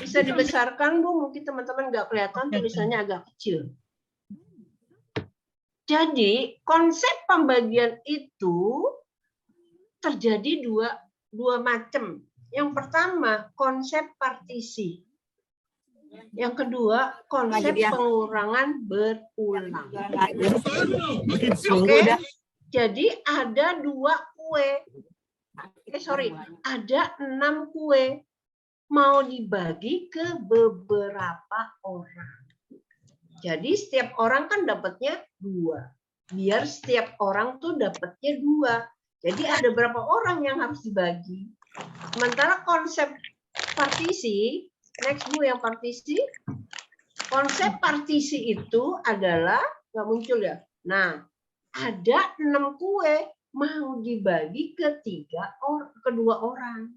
B: Bisa dibesarkan, Bu. Mungkin teman-teman nggak kelihatan tulisannya agak kecil. Jadi konsep pembagian itu terjadi dua macam. Yang pertama konsep partisi. Yang kedua konsep pengurangan berulang. Oke. Jadi ada 2 kue. Ada 6 kue. Mau dibagi ke beberapa orang. Jadi setiap orang kan dapatnya 2. Biar setiap orang tuh dapatnya 2. Jadi ada berapa orang yang harus dibagi. Sementara konsep partisi, next Bu yang partisi. Konsep partisi itu adalah, nggak muncul ya. Nah, ada 6 kue mau dibagi ke kedua orang.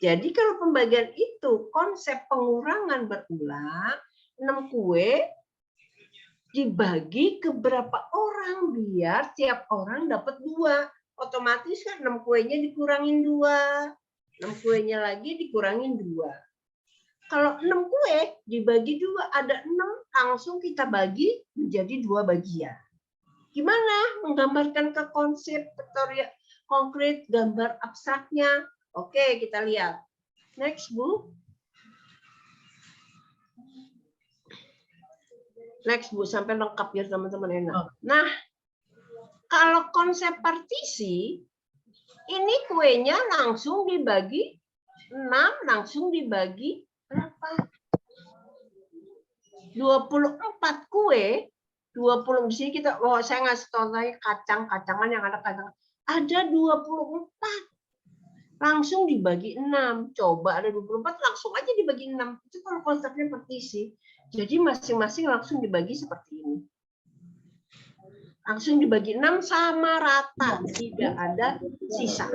B: Jadi kalau pembagian itu konsep pengurangan berulang, 6 kue dibagi ke berapa orang biar tiap orang dapat 2. Otomatis kan 6 kuenya dikurangin 2. 6 kuenya lagi dikurangin 2. Kalau 6 kue dibagi 2 ada 6, langsung kita bagi menjadi 2 bagian. Gimana menggambarkan ke konsep vektorial konkret gambar abstraknya? Oke, kita lihat. Next, Bu. Next, Bu, sampai lengkap ya teman-teman enak. Nah, kalau konsep partisi, ini kuenya langsung dibagi 6, langsung dibagi berapa? 24 kue, 20 di sini kita, saya ngasih contohnya kacang-kacangan yang ada kacang. Ada 24. Langsung dibagi 6. Coba ada 24, langsung aja dibagi 6. Itu kalau konsepnya partisi. Jadi masing-masing langsung dibagi seperti ini. Langsung dibagi 6 sama rata, tidak ada sisa.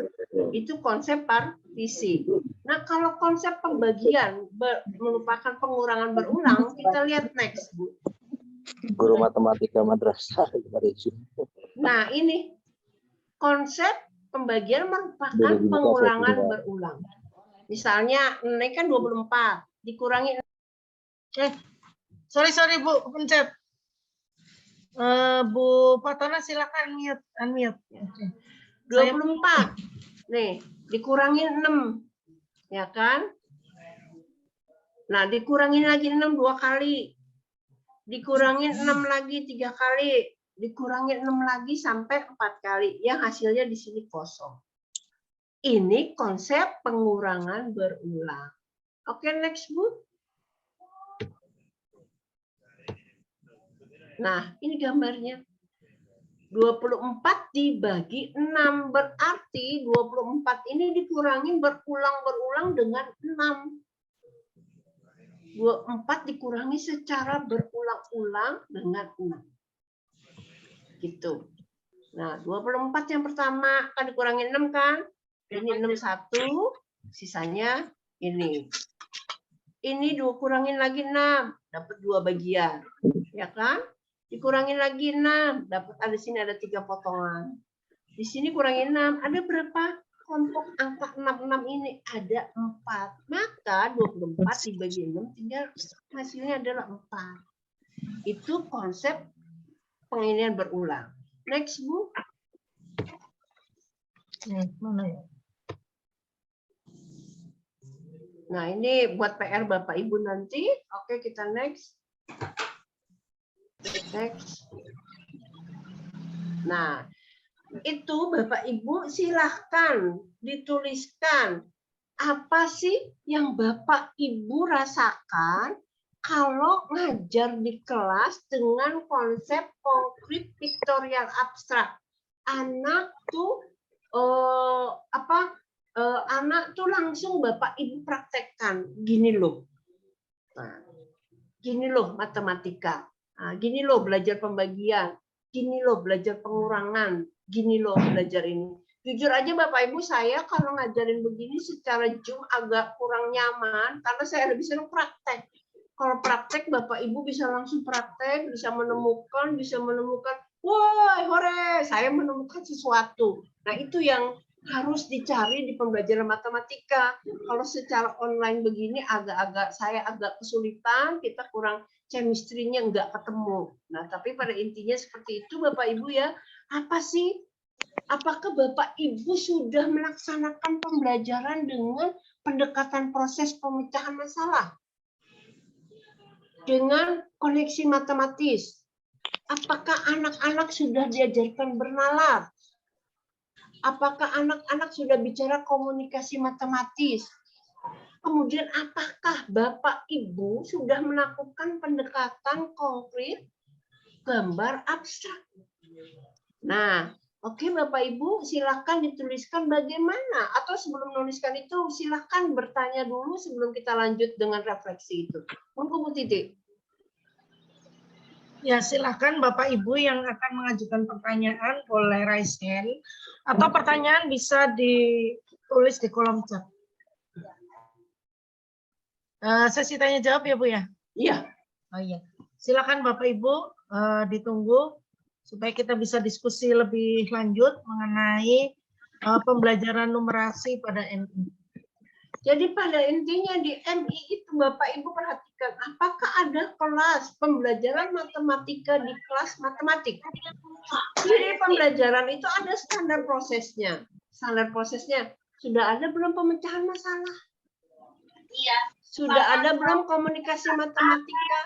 B: Itu konsep partisi. Nah, kalau konsep pembagian merupakan pengurangan berulang, kita lihat next, Bu.
N: Guru matematika madrasah.
B: Nah, ini konsep pembagian merupakan pengurangan berulang. Misalnya, ini kan 24, dikurangi.
A: Sorry Bu, pencet. Bu Fatona silakan unmute.
B: 24. Nih, dikurangin 6. Ya kan? Nah, dikurangin lagi 6 2 kali. Dikurangin 6 lagi 3 kali. Dikurangin 6 lagi sampai 4 kali. Yang hasilnya di sini kosong. Ini konsep pengurangan berulang. Oke, next, Bu. Nah, ini gambarnya. 24 dibagi 6. Berarti 24 ini dikurangin berulang-berulang dengan 6. 24 dikurangi secara berulang-ulang dengan 6. Gitu. Nah, 24 yang pertama kan dikurangin 6 kan? Ini 6 1, sisanya ini. Ini kurangin lagi 6, dapat 2 bagian. Ya kan? Dikurangin lagi 6, dapat ada sini ada 3 potongan. Di sini kurangin 6, ada berapa kelompok angka 66 ini? Ada 4. Maka 24 dibagi 6 tinggal hasilnya adalah 4. Itu konsep penginian berulang. Next, Bu.
A: Mana ya?
B: Nah, ini buat PR Bapak Ibu nanti. Oke, kita next. Next. Nah, itu Bapak Ibu silahkan dituliskan apa sih yang Bapak Ibu rasakan kalau ngajar di kelas dengan konsep konkret vektorial abstrak. Anak tuh anak tuh langsung Bapak Ibu praktekkan gini loh. Nah, gini loh matematika. Nah, gini loh belajar pembagian, gini loh belajar pengurangan, gini loh belajar ini. Jujur aja Bapak Ibu, saya kalau ngajarin begini secara Zoom agak kurang nyaman karena saya lebih senang praktek. Kalau praktek Bapak Ibu bisa langsung praktek, bisa menemukan, wah hore, saya menemukan sesuatu. Nah itu yang harus dicari di pembelajaran matematika. Kalau secara online begini saya agak kesulitan, kita kurang chemistry-nya nggak ketemu. Nah, tapi pada intinya seperti itu Bapak Ibu ya. Apakah Bapak Ibu sudah melaksanakan pembelajaran dengan pendekatan proses pemecahan masalah? Dengan koneksi matematis. Apakah anak-anak sudah diajarkan bernalar? Apakah anak-anak sudah bicara komunikasi matematis? Kemudian apakah Bapak Ibu sudah melakukan pendekatan konkret gambar abstrak? Nah, oke Bapak Ibu, silakan dituliskan bagaimana. Atau sebelum menuliskan itu, silakan bertanya dulu sebelum kita lanjut dengan refleksi itu. Monggo Bu Titi.
A: Ya, silakan Bapak Ibu yang akan mengajukan pertanyaan boleh raise hand atau pertanyaan bisa ditulis di kolom chat. Sesi tanya jawab ya Bu ya?
B: Iya.
A: Oh iya. Silakan Bapak Ibu ditunggu supaya kita bisa diskusi lebih lanjut mengenai pembelajaran numerasi pada MI.
B: Jadi pada intinya di MI itu Bapak Ibu perhatikan, apakah ada kelas pembelajaran matematika di kelas matematik? Jadi pembelajaran itu ada standar prosesnya. Standar prosesnya, sudah ada belum pemecahan masalah? Iya. Sudah ada belum komunikasi matematika?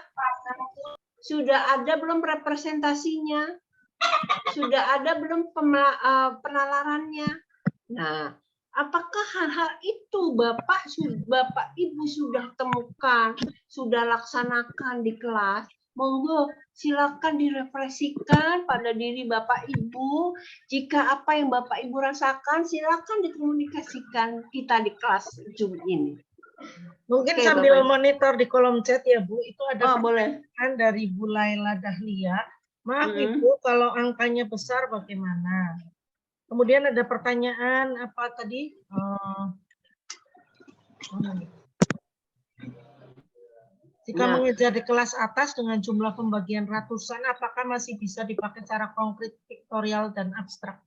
B: Sudah ada belum representasinya? Sudah ada belum penalarannya? Nah, apakah hal-hal itu Bapak Ibu sudah temukan, sudah laksanakan di kelas? Monggo silakan direfleksikan pada diri Bapak Ibu. Jika apa yang Bapak Ibu rasakan, silakan dikomunikasikan kita di kelas Zoom ini.
A: Mungkin
B: Oke,
A: sambil
B: Bapak.
A: monitor di kolom chat ya Bu, itu ada
B: Boleh.
A: pertanyaan dari Bu Laila Dahlia. Maaf Ibu, kalau angkanya besar bagaimana? Kemudian ada pertanyaan apa tadi? Jika mengejar di kelas atas dengan jumlah pembagian ratusan, apakah masih bisa dipakai cara konkret, vektorial, dan abstrak?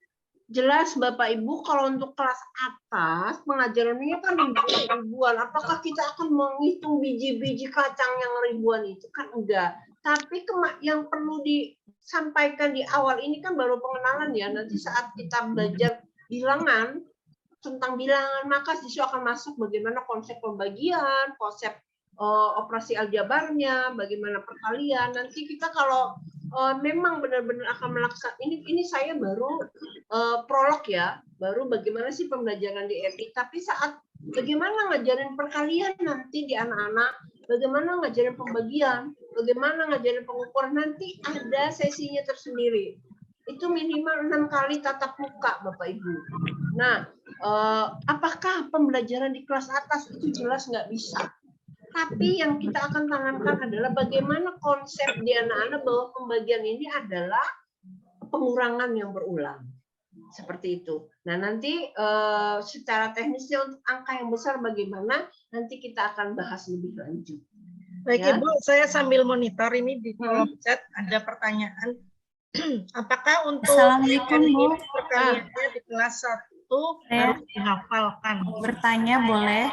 B: Jelas Bapak Ibu, kalau untuk kelas atas, pengajarannya kan ribuan. Apakah kita akan menghitung biji-biji kacang yang ribuan itu? Kan enggak. Tapi yang perlu disampaikan di awal ini kan baru pengenalan ya. Nanti saat kita belajar bilangan, tentang bilangan, maka siswa akan masuk bagaimana konsep pembagian, konsep operasi aljabarnya, bagaimana perkalian. Nanti kita kalau memang benar-benar akan melaksanakan ini saya baru prolog ya, baru bagaimana sih pembelajaran di MI. Tapi saat bagaimana ngajarin perkalian nanti di anak-anak, bagaimana ngajarin pembagian, bagaimana ngajarin pengukuran, nanti ada sesinya tersendiri. Itu minimal 6 kali tatap muka Bapak Ibu. Nah, apakah pembelajaran di kelas atas itu jelas nggak bisa? Tapi yang kita akan tanamkan adalah bagaimana konsep di anak-anak bahwa pembagian ini adalah pengurangan yang berulang. Seperti itu. Nah, nanti secara teknisnya untuk angka yang besar bagaimana, nanti kita akan bahas lebih lanjut.
A: Baik
B: Ya.
A: Ibu, saya sambil monitor ini di kolom chat ada pertanyaan. Apakah untuk
O: Assalamualaikum, Bu.
A: perkaliannya di kelas 1 harus dihafalkan?
O: Bertanya boleh?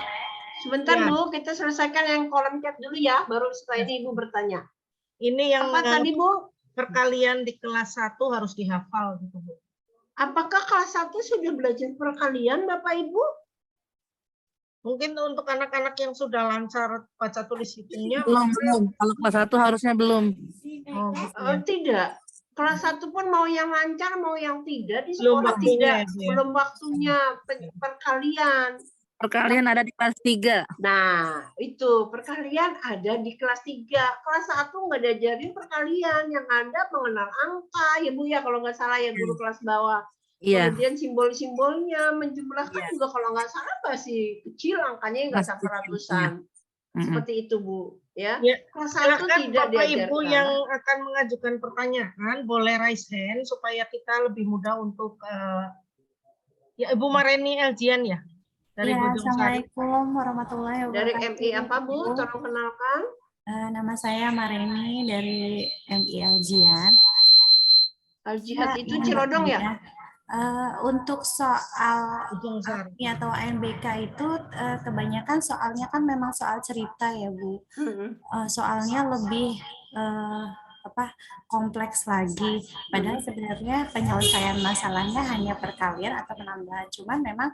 B: Sebentar
A: Ya.
B: Bu, kita selesaikan yang kolom chat dulu ya, baru setelah ini Ibu bertanya.
A: Ini yang
B: Apa tadi Bu?
A: perkalian di kelas 1 harus dihafal gitu Bu.
B: Apakah kelas 1 sudah belajar perkalian Bapak Ibu?
A: Mungkin untuk anak-anak yang sudah lancar baca tulis hitungnya.
J: Belum. Kalau kelas 1 harusnya belum.
A: Oh, gitu ya.
B: Tidak. Kelas 1 pun mau yang lancar, mau yang tidak di
A: Belum
B: sekolah
A: waktunya,
B: tidak.
A: ya, Bu, ya.
B: Belum waktunya perkalian.
J: Perkalian ada di kelas 3.
B: Nah, itu perkalian ada di kelas 3. Kelas 1 nggak diajarin perkalian, yang ada mengenal angka ya Bu ya, kalau nggak salah ya guru kelas bawah.
J: Iya.
B: Kemudian simbol-simbolnya menjumlahkan juga kalau nggak salah masih kecil, angkanya nggak
J: Masih
B: sampai ratusan. Seperti itu Bu ya.
A: Ya,
B: Kelas 1
A: silakan
B: tidak
A: Bapak
B: diajarkan.
A: Ibu yang akan mengajukan pertanyaan boleh raise hand supaya kita lebih mudah untuk ya Ibu Mareni Eljian ya. Dari
O: Ya,
A: Bojong Sari.
O: Assalamualaikum warahmatullahi
B: Dari
O: wabarakatuh.
B: MI apa Bu? Tolong kenalkan.
O: Nama saya Mareni dari MI Aljian.
B: Al-Jihad
O: Ya,
B: itu
O: ingin
B: Cirodong ya?
O: bertanya. Untuk soal API atau ANBK itu kebanyakan soalnya kan memang soal cerita ya Bu. Soalnya lebih kompleks lagi. Padahal sebenarnya penyelesaian masalahnya hanya perkalian atau penambahan. Cuman memang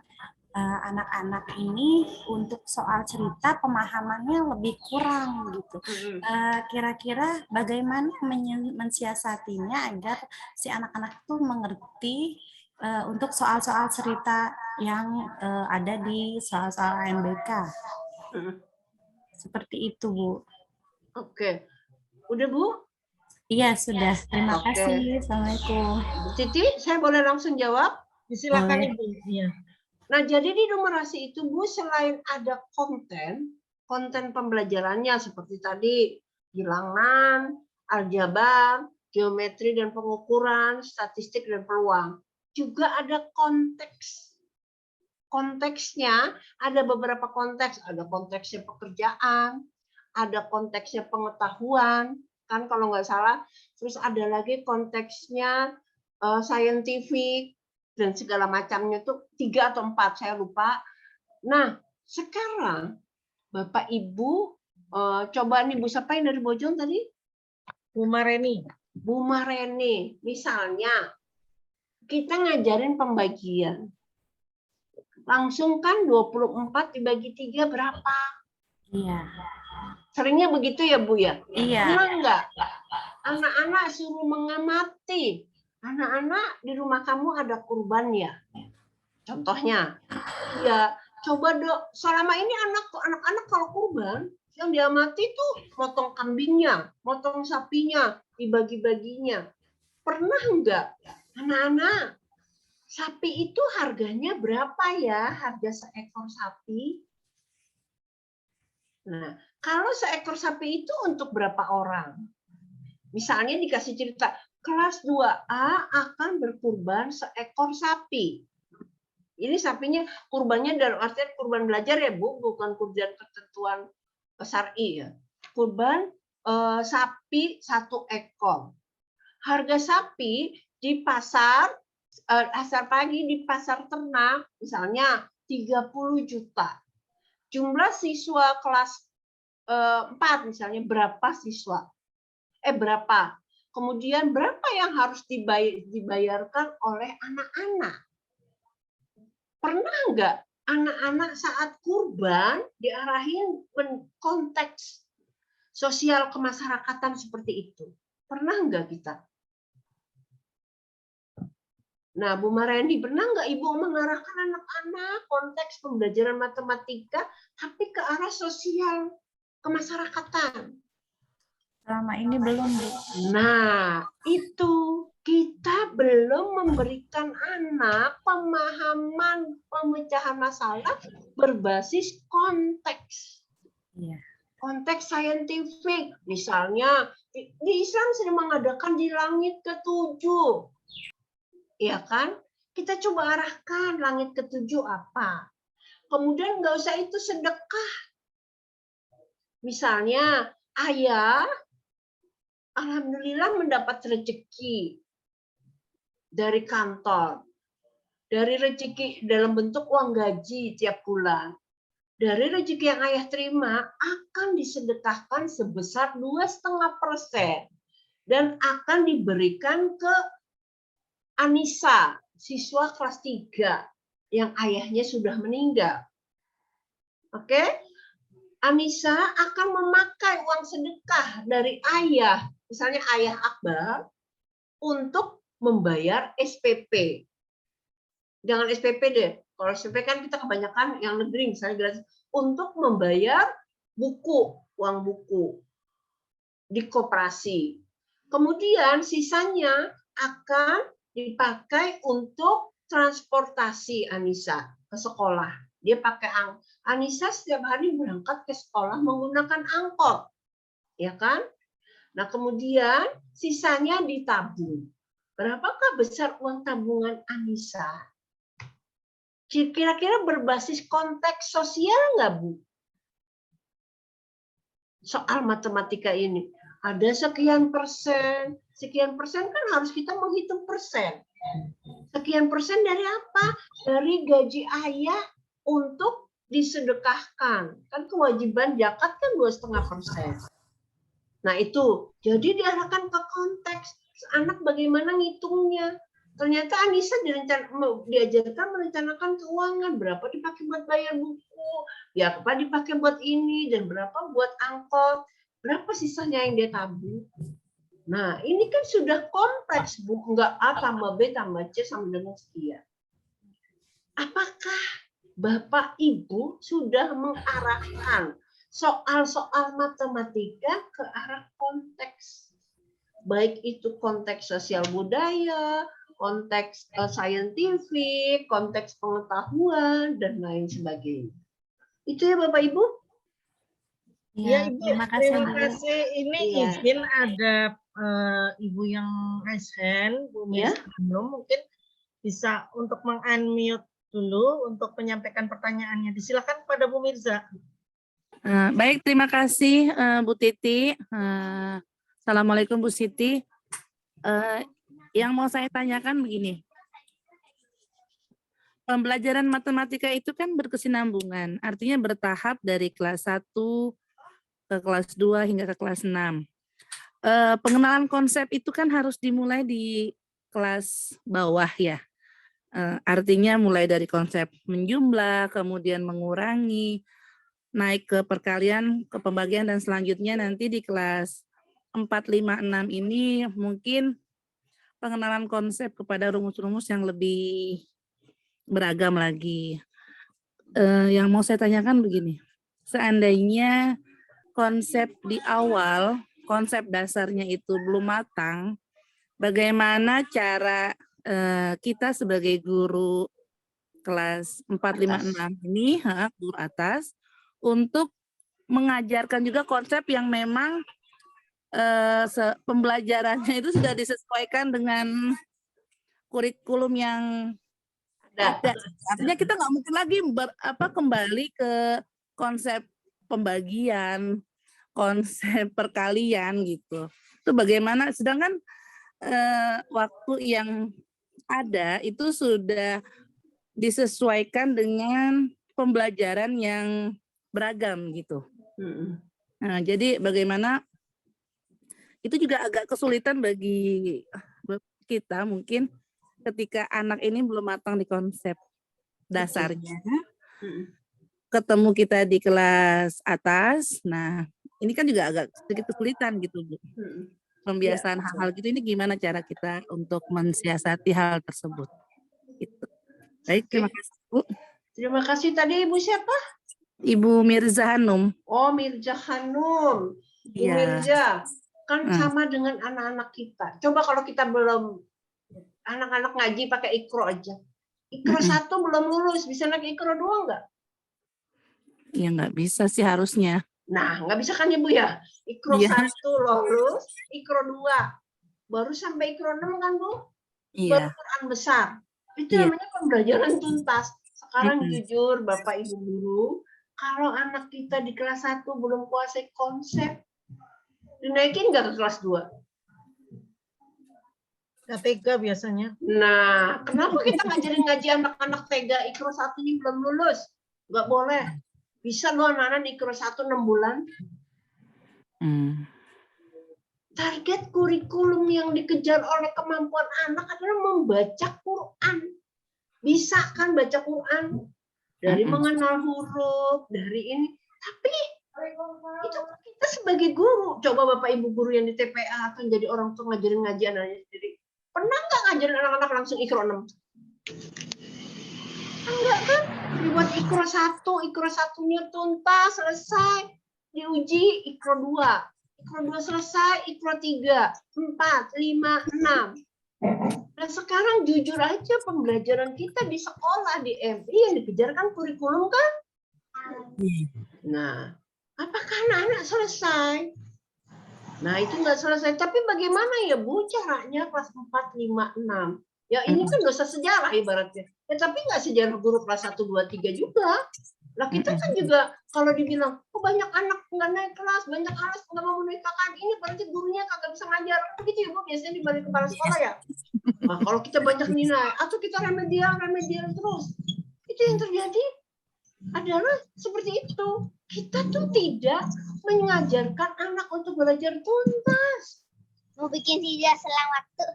O: anak-anak ini untuk soal cerita pemahamannya lebih kurang gitu. Kira-kira bagaimana mensiasatinya agar si anak-anak itu mengerti untuk soal-soal cerita yang ada di soal-soal ANBK. Seperti itu, Bu.
B: Oke. Udah, Bu?
O: Iya, sudah. Terima kasih. Assalamualaikum.
B: Bu Titi, saya boleh langsung jawab?
A: Silakan Ibu. Iya.
B: Nah, jadi di numerasi itu, Bu, selain ada konten pembelajarannya seperti tadi, bilangan, aljabar, geometri dan pengukuran, statistik dan peluang. Juga ada konteks. Konteksnya ada beberapa konteks. Ada konteksnya pekerjaan, ada konteksnya pengetahuan, kan kalau nggak salah. Terus ada lagi konteksnya scientific, dan segala macamnya tuh 3 atau 4, saya lupa. Nah, sekarang Bapak Ibu coba nih Bu, siapa yang dari Bojong tadi?
A: Bu Mareni.
B: Bu Mareni, misalnya kita ngajarin pembagian. Langsung kan 24 dibagi 3 berapa?
O: Iya.
B: Seringnya begitu ya Bu ya?
O: Iya.
B: Pernah nggak? Anak-anak suruh mengamati. Anak-anak di rumah kamu ada kurban ya? Contohnya, ya coba dong. Selama ini anak-anak kalau kurban yang diamati tuh motong kambingnya, motong sapinya, dibagi-baginya. Pernah nggak anak-anak sapi itu harganya berapa ya? Harga seekor sapi? Nah, kalau seekor sapi itu untuk berapa orang? Misalnya dikasih cerita, kelas 2A akan berkurban seekor sapi. Ini sapinya kurbannya dalam artian kurban belajar ya Bu, bukan kurban ketentuan syar'i ya. Kurban sapi 1 ekor. Harga sapi di pasar pagi di pasar ternak misalnya 30 juta. Jumlah siswa kelas 4 misalnya berapa siswa? Berapa? Kemudian berapa yang harus dibayarkan oleh anak-anak? Pernah nggak anak-anak saat kurban diarahin konteks sosial kemasyarakatan seperti itu? Pernah nggak kita? Nah, Bu Mareni, pernah nggak Ibu mengarahkan anak-anak konteks pembelajaran matematika tapi ke arah sosial kemasyarakatan?
O: Selama ini belum, Bu.
B: Nah, itu kita belum memberikan anak pemahaman pemecahan masalah berbasis konteks.
O: Iya.
B: Konteks saintifik. Misalnya, di Islam sedang mengadakan di langit ke-7. Ya kan? Kita coba arahkan langit ke-7 apa. Kemudian nggak usah itu sedekah. Misalnya, ayah alhamdulillah mendapat rezeki dari kantor. Dari rezeki dalam bentuk uang gaji tiap bulan. Dari rezeki yang ayah terima akan disedekahkan sebesar 2,5% dan akan diberikan ke Anissa, siswa kelas 3 yang ayahnya sudah meninggal. Oke? Anissa akan memakai uang sedekah dari ayah, misalnya ayah Akbar, untuk membayar SPP. Jangan SPP deh. Kalau SPP kan kita kebanyakan yang negeri, misalnya gratis. Untuk membayar buku, uang buku di koperasi. Kemudian sisanya akan dipakai untuk transportasi Anissa ke sekolah. Dia pakai Anissa setiap hari berangkat ke sekolah menggunakan angkot. Ya kan? Nah, kemudian sisanya ditabung. Berapakah besar uang tabungan Anissa? Kira-kira berbasis konteks sosial nggak, Bu? Soal matematika ini. Ada sekian persen kan harus kita menghitung persen. Sekian persen dari apa? Dari gaji ayah untuk disedekahkan. Kan kewajiban zakat kan 2,5%. Nah itu, jadi diarahkan ke konteks anak bagaimana ngitungnya. Ternyata Anissa diajarkan merencanakan keuangan, berapa dipakai buat bayar buku, ya apa dipakai buat ini, dan berapa buat angkot, berapa sisanya yang dia tabung. Nah ini kan sudah kompleks, Bu, nggak A tambah B tambah C sama dengan sekian. Apakah Bapak Ibu sudah mengarahkan soal-soal matematika ke arah konteks? Baik itu konteks sosial budaya, konteks saintifik, konteks pengetahuan, dan lain sebagainya. Itu ya Bapak Ibu?
A: Ya, Ibu,
O: terima kasih,
A: terima
O: Bu.
A: kasih. Ini
B: Iya.
A: izin ada Ibu yang raise hand, Bu
B: Ya.
A: Mirza, mungkin bisa untuk meng-unmute dulu untuk menyampaikan pertanyaannya. Disilakan kepada Bu Mirza.
J: Baik, terima kasih Bu Titi. Assalamualaikum Bu Siti. Yang mau saya tanyakan begini. Pembelajaran matematika itu kan berkesinambungan, artinya bertahap dari kelas 1 ke kelas 2 hingga ke kelas 6. Pengenalan konsep itu kan harus dimulai di kelas bawah ya. Artinya mulai dari konsep menjumlah, kemudian mengurangi, naik ke perkalian, ke pembagian, dan selanjutnya nanti di kelas 4, 5, 6 ini mungkin pengenalan konsep kepada rumus-rumus yang lebih beragam lagi. Yang mau saya tanyakan begini, seandainya konsep di awal, konsep dasarnya itu belum matang, bagaimana cara kita sebagai guru kelas 4, 5, 6 ini, guru atas, untuk mengajarkan juga konsep yang memang pembelajarannya itu sudah disesuaikan dengan kurikulum yang ada. Artinya kita nggak mungkin lagi kembali ke konsep pembagian, konsep perkalian gitu. Itu bagaimana? Sedangkan waktu yang ada itu sudah disesuaikan dengan pembelajaran yang beragam gitu. Nah, jadi bagaimana itu juga agak kesulitan bagi kita mungkin ketika anak ini belum matang di konsep dasarnya. Ketemu kita di kelas atas, nah ini kan juga agak sedikit kesulitan gitu Bu. Pembiasaan hal-hal gitu, ini gimana cara kita untuk mensiasati hal tersebut? Gitu. Baik, terima kasih Bu.
B: Terima kasih. Tadi Ibu siapa?
J: Ibu Mirza Hanum.
B: Oh, Mirza Hanum. Bu
J: Iya.
B: Mirza, kan sama dengan anak-anak kita. Coba kalau kita belum, anak-anak ngaji pakai Iqra aja. Iqra 1 belum lulus, bisa naik Iqra 2 enggak?
J: Ya nggak bisa sih harusnya.
B: Nah, nggak bisa kan Ibu ya? Iqra 1 lulus, Iqra 2. Baru sampai Iqra 6 kan Bu? Baru
J: Iya.
B: Quran besar. Itu
J: Iya.
B: namanya pembelajaran tuntas. Sekarang jujur Bapak Ibu guru, kalau anak kita di kelas 1 belum kuasai konsep, dinaikin nggak ke kelas 2?
A: Gak tega biasanya.
B: Nah, kenapa kita ngajarin ngaji anak-anak tega Iqra 1 ini belum lulus? Nggak boleh. Bisa loh anak-anak di Iqra 1 6 bulan. Target kurikulum yang dikejar oleh kemampuan anak adalah membaca Quran. Bisa kan baca Quran? Dari mengenal huruf, dari ini. Tapi itu kita sebagai guru. Coba Bapak Ibu guru yang di TPA atau jadi orang tua ngajarin ngaji anaknya sendiri. Pernah nggak ngajarin anak-anak langsung Iqra 6? Enggak kan? Dibuat Iqra 1, Iqra 1-nya tuntas, selesai. Diuji Iqra 2. Iqra 2 selesai, Iqra 3, 4, 5, 6. Nah sekarang jujur aja pembelajaran kita di sekolah, di MI yang dikejarkan kurikulum kan? Nah, apakah anak-anak selesai? Nah itu nggak selesai. Tapi bagaimana ya Bu caranya kelas 4, 5, 6? Ya ini kan dosa sejarah ibaratnya. Ya tapi nggak sejarah guru kelas 1, 2, 3 juga. Lah kita kan juga kalau dibilang, oh banyak anak nggak naik kelas, banyak anak nggak mau naik KKN, ini berarti gurunya kagak bisa ngajar. Begitu ya Bu, biasanya di balik kepala sekolah ya. Nah, kalau kita banyak nilai, atau kita remedial terus, itu yang terjadi adalah seperti itu. Kita tuh tidak mengajarkan anak untuk belajar tuntas.
P: Mau bikin tidak selang waktu.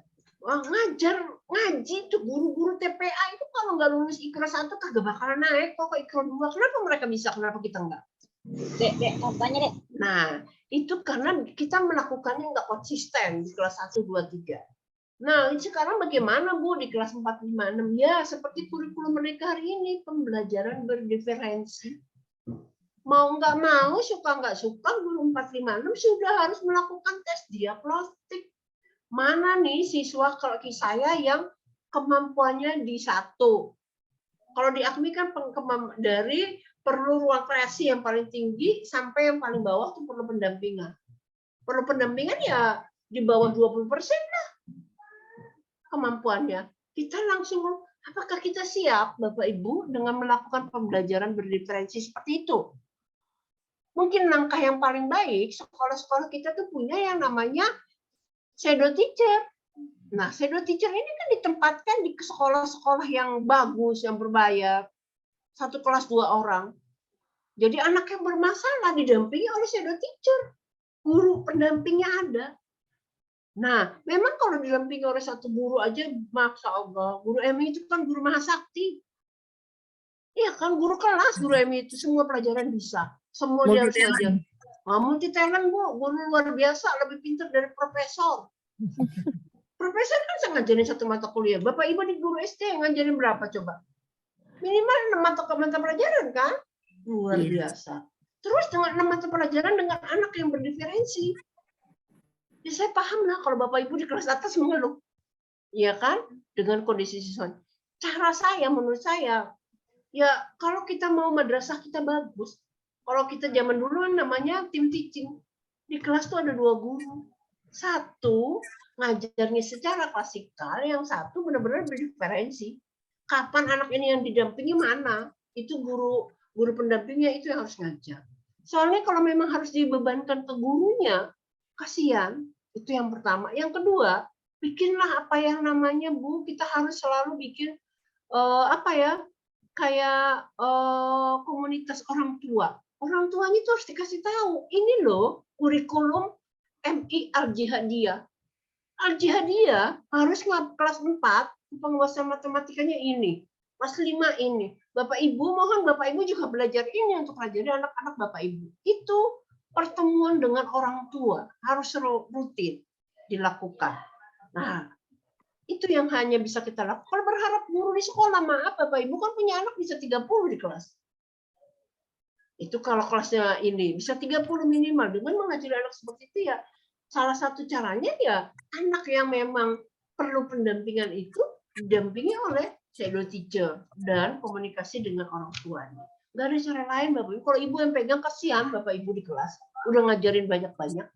B: Wah, ngaji tuh guru-guru TPA itu kalau nggak lulus Iqra 1 kagak bakalan naik kok ke Iqra 2. Kenapa mereka bisa, kenapa kita enggak?
P: Dek, contohnya Dek.
B: Nah, itu karena kita melakukannya nggak konsisten di kelas 1, 2, 3. Nah, sekarang bagaimana Bu di kelas 4, 5, 6? Ya, seperti kurikulum mereka hari ini, pembelajaran berdiferensi. Mau nggak mau, suka nggak suka, guru 4, 5, 6 sudah harus melakukan tes diagnostik. Mana nih siswa kalau saya yang kemampuannya di 1. Kalau di AKMI kan dari perlu ruang kreasi yang paling tinggi sampai yang paling bawah tuh perlu pendampingan. Perlu pendampingan ya di bawah 20% lah kemampuannya. Kita langsung, apakah kita siap Bapak Ibu dengan melakukan pembelajaran berdiferensi seperti itu? Mungkin langkah yang paling baik, sekolah-sekolah kita tuh punya yang namanya shadow teacher. Nah, shadow teacher ini kan ditempatkan di sekolah-sekolah yang bagus, yang berbayar. 1 kelas 2 orang. Jadi anak yang bermasalah didampingi oleh shadow teacher. Guru pendampingnya ada. Nah, memang kalau didampingi oleh 1 guru aja, Masya Allah, guru MI itu kan guru mahasakti. Iya kan, guru kelas, guru MI itu semua pelajaran bisa. Semua dia harus belajar. Multi talent Bu, guru luar biasa, lebih pintar dari profesor. Profesor kan bisa ngajarin 1 mata kuliah. Bapak Ibu di guru SD ngajarin berapa coba? Minimal 6 mata pelajaran kan? Luar biasa. Terus dengan 6 mata pelajaran dengan anak yang berdiferensi. Ya saya paham lah kalau Bapak Ibu di kelas atas mengeluh. Iya kan? Dengan kondisi siswa. Cara saya, menurut saya, ya kalau kita mau madrasah kita bagus. Kalau kita zaman dulu namanya tim teaching. Di kelas tuh ada 2 guru. 1 ngajarnya secara klasikal, yang 1 benar-benar berdiferensi. Kapan anak ini yang didampingi mana? Itu guru pendampingnya itu yang harus ngajar. Soalnya kalau memang harus dibebankan ke gurunya, kasihan. Itu yang pertama. Yang kedua, bikinlah apa yang namanya Bu, kita harus selalu bikin kayak komunitas orang tua. Orang tuanya itu harus dikasih tahu, ini loh kurikulum MI Al-Jihadiyah. Al-Jihadiyah harus kelas 4, penguasaan matematikanya ini. Kelas 5 ini. Bapak Ibu, mohon Bapak Ibu juga belajar ini untuk pelajari anak-anak Bapak Ibu. Itu pertemuan dengan orang tua harus rutin dilakukan. Nah, itu yang hanya bisa kita lakukan. Kalau berharap guru di sekolah, maaf Bapak Ibu kan punya anak bisa 30 di kelas. Itu kalau kelasnya ini bisa 30 minimal. Dengan mengajari anak seperti itu ya salah satu caranya ya anak yang memang perlu pendampingan itu didampingi oleh shadow teacher dan komunikasi dengan orang tuanya. Nggak ada cara lain Bapak Ibu. Kalau Ibu yang pegang kasihan Bapak Ibu di kelas. Udah ngajarin banyak-banyak.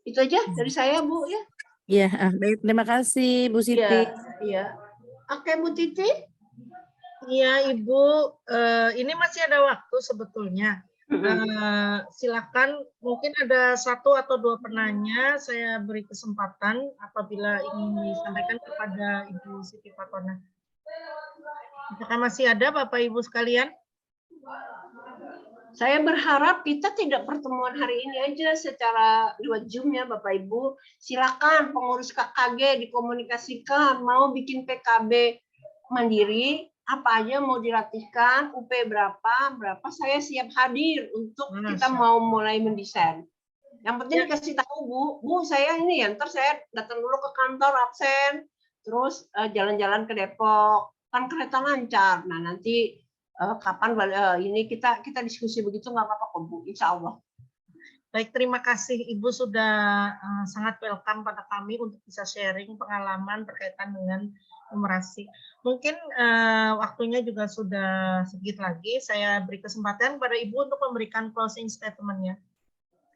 B: Itu aja dari saya Bu ya.
J: Iya, baik. Terima kasih Bu Siti.
B: Iya. Oke Bu Titi.
A: Iya Ibu, ini masih ada waktu sebetulnya. Silakan, mungkin ada 1 atau 2 penanya, saya beri kesempatan apabila ingin disampaikan kepada Ibu Siti Fatona. Apakah masih ada Bapak Ibu sekalian?
B: Saya berharap kita tidak pertemuan hari ini aja secara lewat Zoom ya Bapak Ibu. Silakan pengurus KKG dikomunikasikan, mau bikin PKB mandiri, apa aja mau dilatihkan, UP berapa saya siap hadir untuk kita mau mulai mendesain. Yang penting dikasih tahu Bu saya ini ya, ntar saya datang dulu ke kantor absen, terus jalan-jalan ke Depok, kan kereta lancar. Nah nanti kapan ini kita diskusi begitu nggak apa-apa kok Bu, insya Allah.
A: Baik, terima kasih Ibu sudah sangat welcome pada kami untuk bisa sharing pengalaman berkaitan dengan numerasi. Mungkin waktunya juga sudah sedikit lagi. Saya beri kesempatan kepada Ibu untuk memberikan closing statement-nya.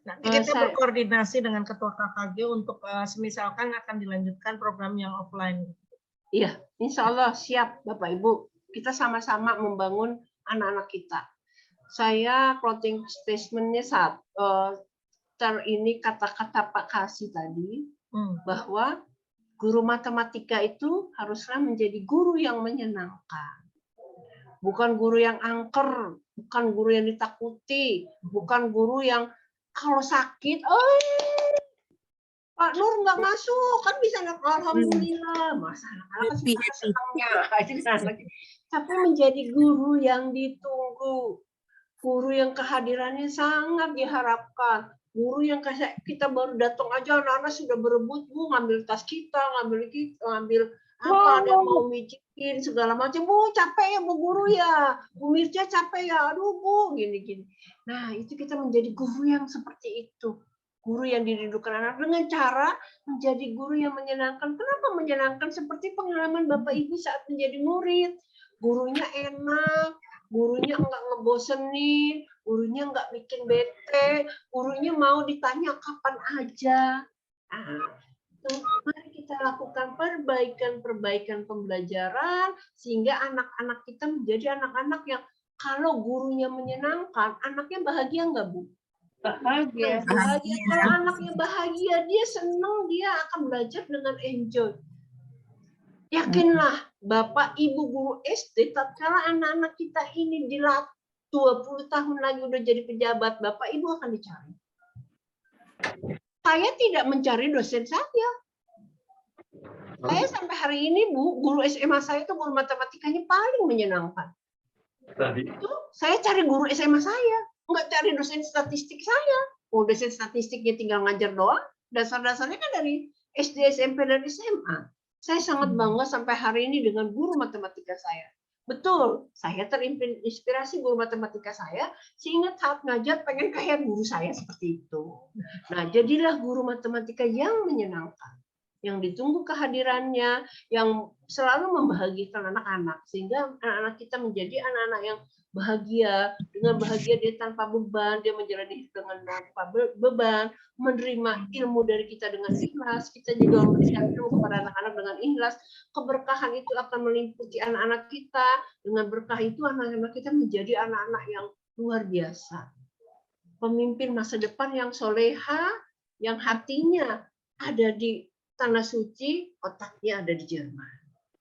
A: Nanti kita berkoordinasi dengan Ketua KKG untuk semisalkan akan dilanjutkan program yang offline.
B: Iya, insya Allah siap Bapak Ibu. Kita sama-sama membangun anak-anak kita. saya closing statement-nya ini kata-kata Pak Kasih tadi, bahwa guru matematika itu haruslah menjadi guru yang menyenangkan. Bukan guru yang angker, bukan guru yang ditakuti, bukan guru yang kalau sakit, Pak Nur nggak masuk, kan bisa alhamdulillah, masa anak-anak senangnya. Tapi menjadi guru yang ditunggu, guru yang kehadirannya sangat diharapkan, guru yang kita baru datang aja anak-anak sudah berebut, Bu, ngambil tas kita, ngambil apa, ada yang mau mijikin segala macam. Bu, capek ya Bu guru ya, Bu Mirja capek ya, aduh Bu, gini-gini. Nah, itu kita menjadi guru yang seperti itu. Guru yang dirindukan anak dengan cara menjadi guru yang menyenangkan. Kenapa menyenangkan? Seperti pengalaman Bapak Ibu saat menjadi murid. Gurunya enak, gurunya enggak ngebosenin, gurunya enggak bikin bete, gurunya mau ditanya kapan aja. Mari kita lakukan perbaikan pembelajaran sehingga anak-anak kita menjadi anak-anak yang kalau gurunya menyenangkan, anaknya bahagia enggak, Bu? Bahagia. Kalau anaknya bahagia, dia senang, dia akan belajar dengan enjoy. Yakinlah, Bapak Ibu guru SD, tatkala anak-anak kita ini dilatih 20 tahun lagi udah jadi pejabat, Bapak Ibu akan dicari. Saya tidak mencari dosen saya. Saya sampai hari ini, Bu, guru SMA saya itu guru matematikanya paling menyenangkan. Itu saya cari guru SMA saya. Nggak cari dosen statistik saya. Oh, dosen statistiknya tinggal ngajar doang. Dasar-dasarnya kan dari SD, SMP, dan SMA. Saya sangat bangga sampai hari ini dengan guru matematika saya. Betul, saya terinspirasi guru matematika saya, sehingga saat ngajar pengen kayak guru saya seperti itu. Nah, jadilah guru matematika yang menyenangkan, yang ditunggu kehadirannya, yang selalu membahagiakan anak-anak, sehingga anak-anak kita menjadi anak-anak yang bahagia. Dengan bahagia dia tanpa beban, dia menjalani dengan tanpa beban, menerima ilmu dari kita dengan ikhlas, kita juga memberikan ilmu kepada anak-anak dengan ikhlas. Keberkahan itu akan meliputi anak-anak kita. Dengan berkah itu anak-anak kita menjadi anak-anak yang luar biasa. Pemimpin masa depan yang soleha, yang hatinya ada di tanah suci, otaknya ada di Jerman.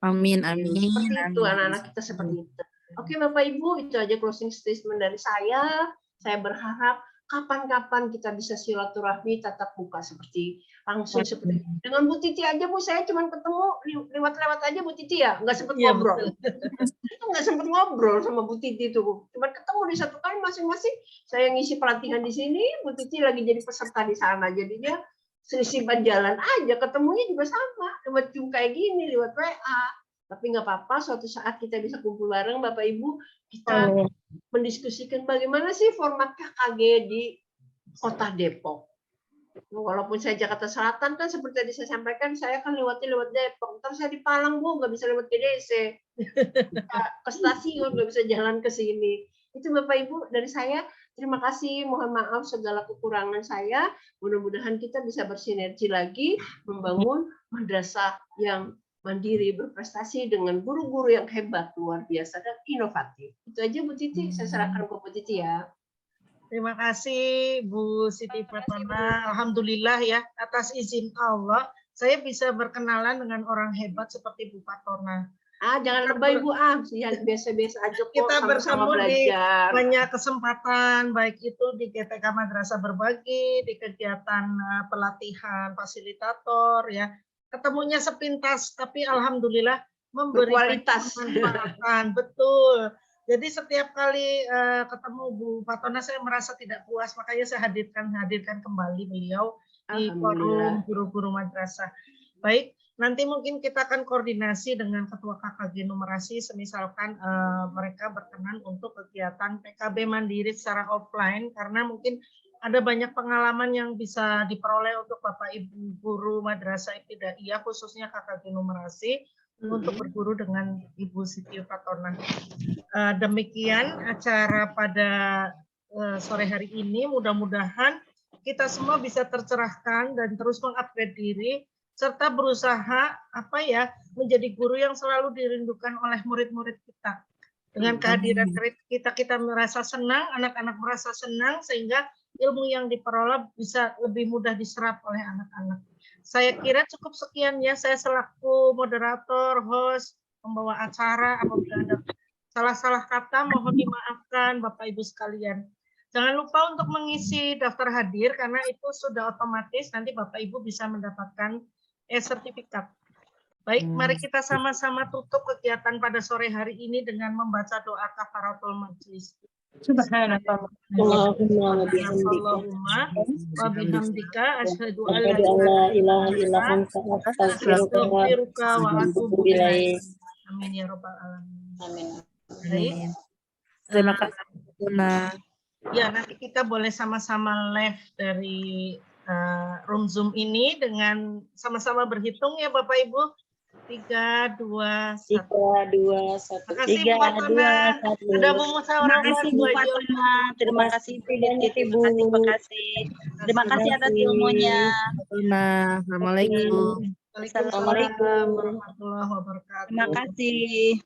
J: Amin, amin.
B: Seperti itu anak-anak kita seperti itu. Oke Bapak Ibu, itu aja closing statement dari saya. Saya berharap kapan-kapan kita bisa silaturahmi tatap muka seperti langsung seperti dengan Bu Titi aja Bu, saya cuma ketemu lewat-lewat aja Bu Titi ya, nggak sempat ngobrol. Itu nggak sempat ngobrol sama Bu Titi tuh, cuma ketemu di satu kali masing-masing. Saya ngisi pelatihan di sini, Bu Titi lagi jadi peserta di sana, jadinya selisipan jalan aja, ketemunya juga sama, lewat Zoom kayak gini, lewat WA. Tapi nggak apa-apa, suatu saat kita bisa kumpul bareng Bapak Ibu, kita mendiskusikan bagaimana sih format KKG di Kota Depok. Walaupun saya Jakarta Selatan kan seperti tadi saya sampaikan, saya kan lewat Depok. Ntar saya di Palang Bu, nggak bisa lewat GDC. Ke stasiun, nggak bisa jalan ke sini. Itu Bapak Ibu dari saya. Terima kasih, mohon maaf segala kekurangan saya. Mudah-mudahan kita bisa bersinergi lagi, membangun madrasah yang mandiri, berprestasi dengan guru-guru yang hebat, luar biasa, dan inovatif. Itu aja Bu Titi, saya serahkan ke Bu Titi ya.
A: Terima kasih Bu Siti Fatona. Alhamdulillah ya, atas izin Allah, saya bisa berkenalan dengan orang hebat seperti Bu Fatona.
B: Jangan lebay Bu, biasa-biasa aja kok,
A: kita
B: sama-sama
A: bertemu di
B: belajar.
A: banyak kesempatan, baik itu di GTK Madrasah Berbagi, di kegiatan pelatihan fasilitator, ya. Ketemunya sepintas, tapi alhamdulillah memberi
B: kualitas
A: manfaat. Betul. Jadi setiap kali ketemu Bu Fatona saya merasa tidak puas, makanya saya hadirkan kembali beliau di forum guru-guru madrasah. Baik, nanti mungkin kita akan koordinasi dengan Ketua KKG Numerasi, semisalkan mereka berkenan untuk kegiatan PKB mandiri secara offline, karena mungkin ada banyak pengalaman yang bisa diperoleh untuk Bapak Ibu guru madrasah ibtidaiyah, khususnya KKG Numerasi, untuk berguru dengan Ibu Siti Fatona. Demikian acara pada sore hari ini. Mudah-mudahan kita semua bisa tercerahkan dan terus mengupgrade diri, serta berusaha menjadi guru yang selalu dirindukan oleh murid-murid kita. Dengan kehadiran kita merasa senang, anak-anak merasa senang, sehingga ilmu yang diperoleh bisa lebih mudah diserap oleh anak-anak. Saya kira cukup sekian ya, saya selaku moderator, host, pembawa acara. Apabila ada salah-salah kata mohon dimaafkan Bapak Ibu sekalian. Jangan lupa untuk mengisi daftar hadir karena itu sudah otomatis nanti Bapak Ibu bisa mendapatkan e-sertifikat. Baik, mari kita sama-sama tutup kegiatan pada sore hari ini dengan membaca doa kafaratul majelis. Subhanallah Allahumma wa bihamdika asyhadu an la ilaha illa anta astaghfiruka wa atubu ilaik. Amin ya rabbal alamin. Amin. Baik.
J: Terima kasih Bunda.
A: Ya, nanti kita boleh sama-sama live dari room Zoom ini dengan sama-sama berhitung ya Bapak Ibu. 3, 2, 1. 3, 2, 1. Makasih Bu Fatona. Ada Bu Musyawarah.
Q: Makasih Bu Fatona. Terima kasih Bu. Terima kasih. Terima kasih atas ilmunya.
J: Assalamualaikum.
A: Waalaikumsalam warahmatullahi wabarakatuh.
Q: Terima kasih.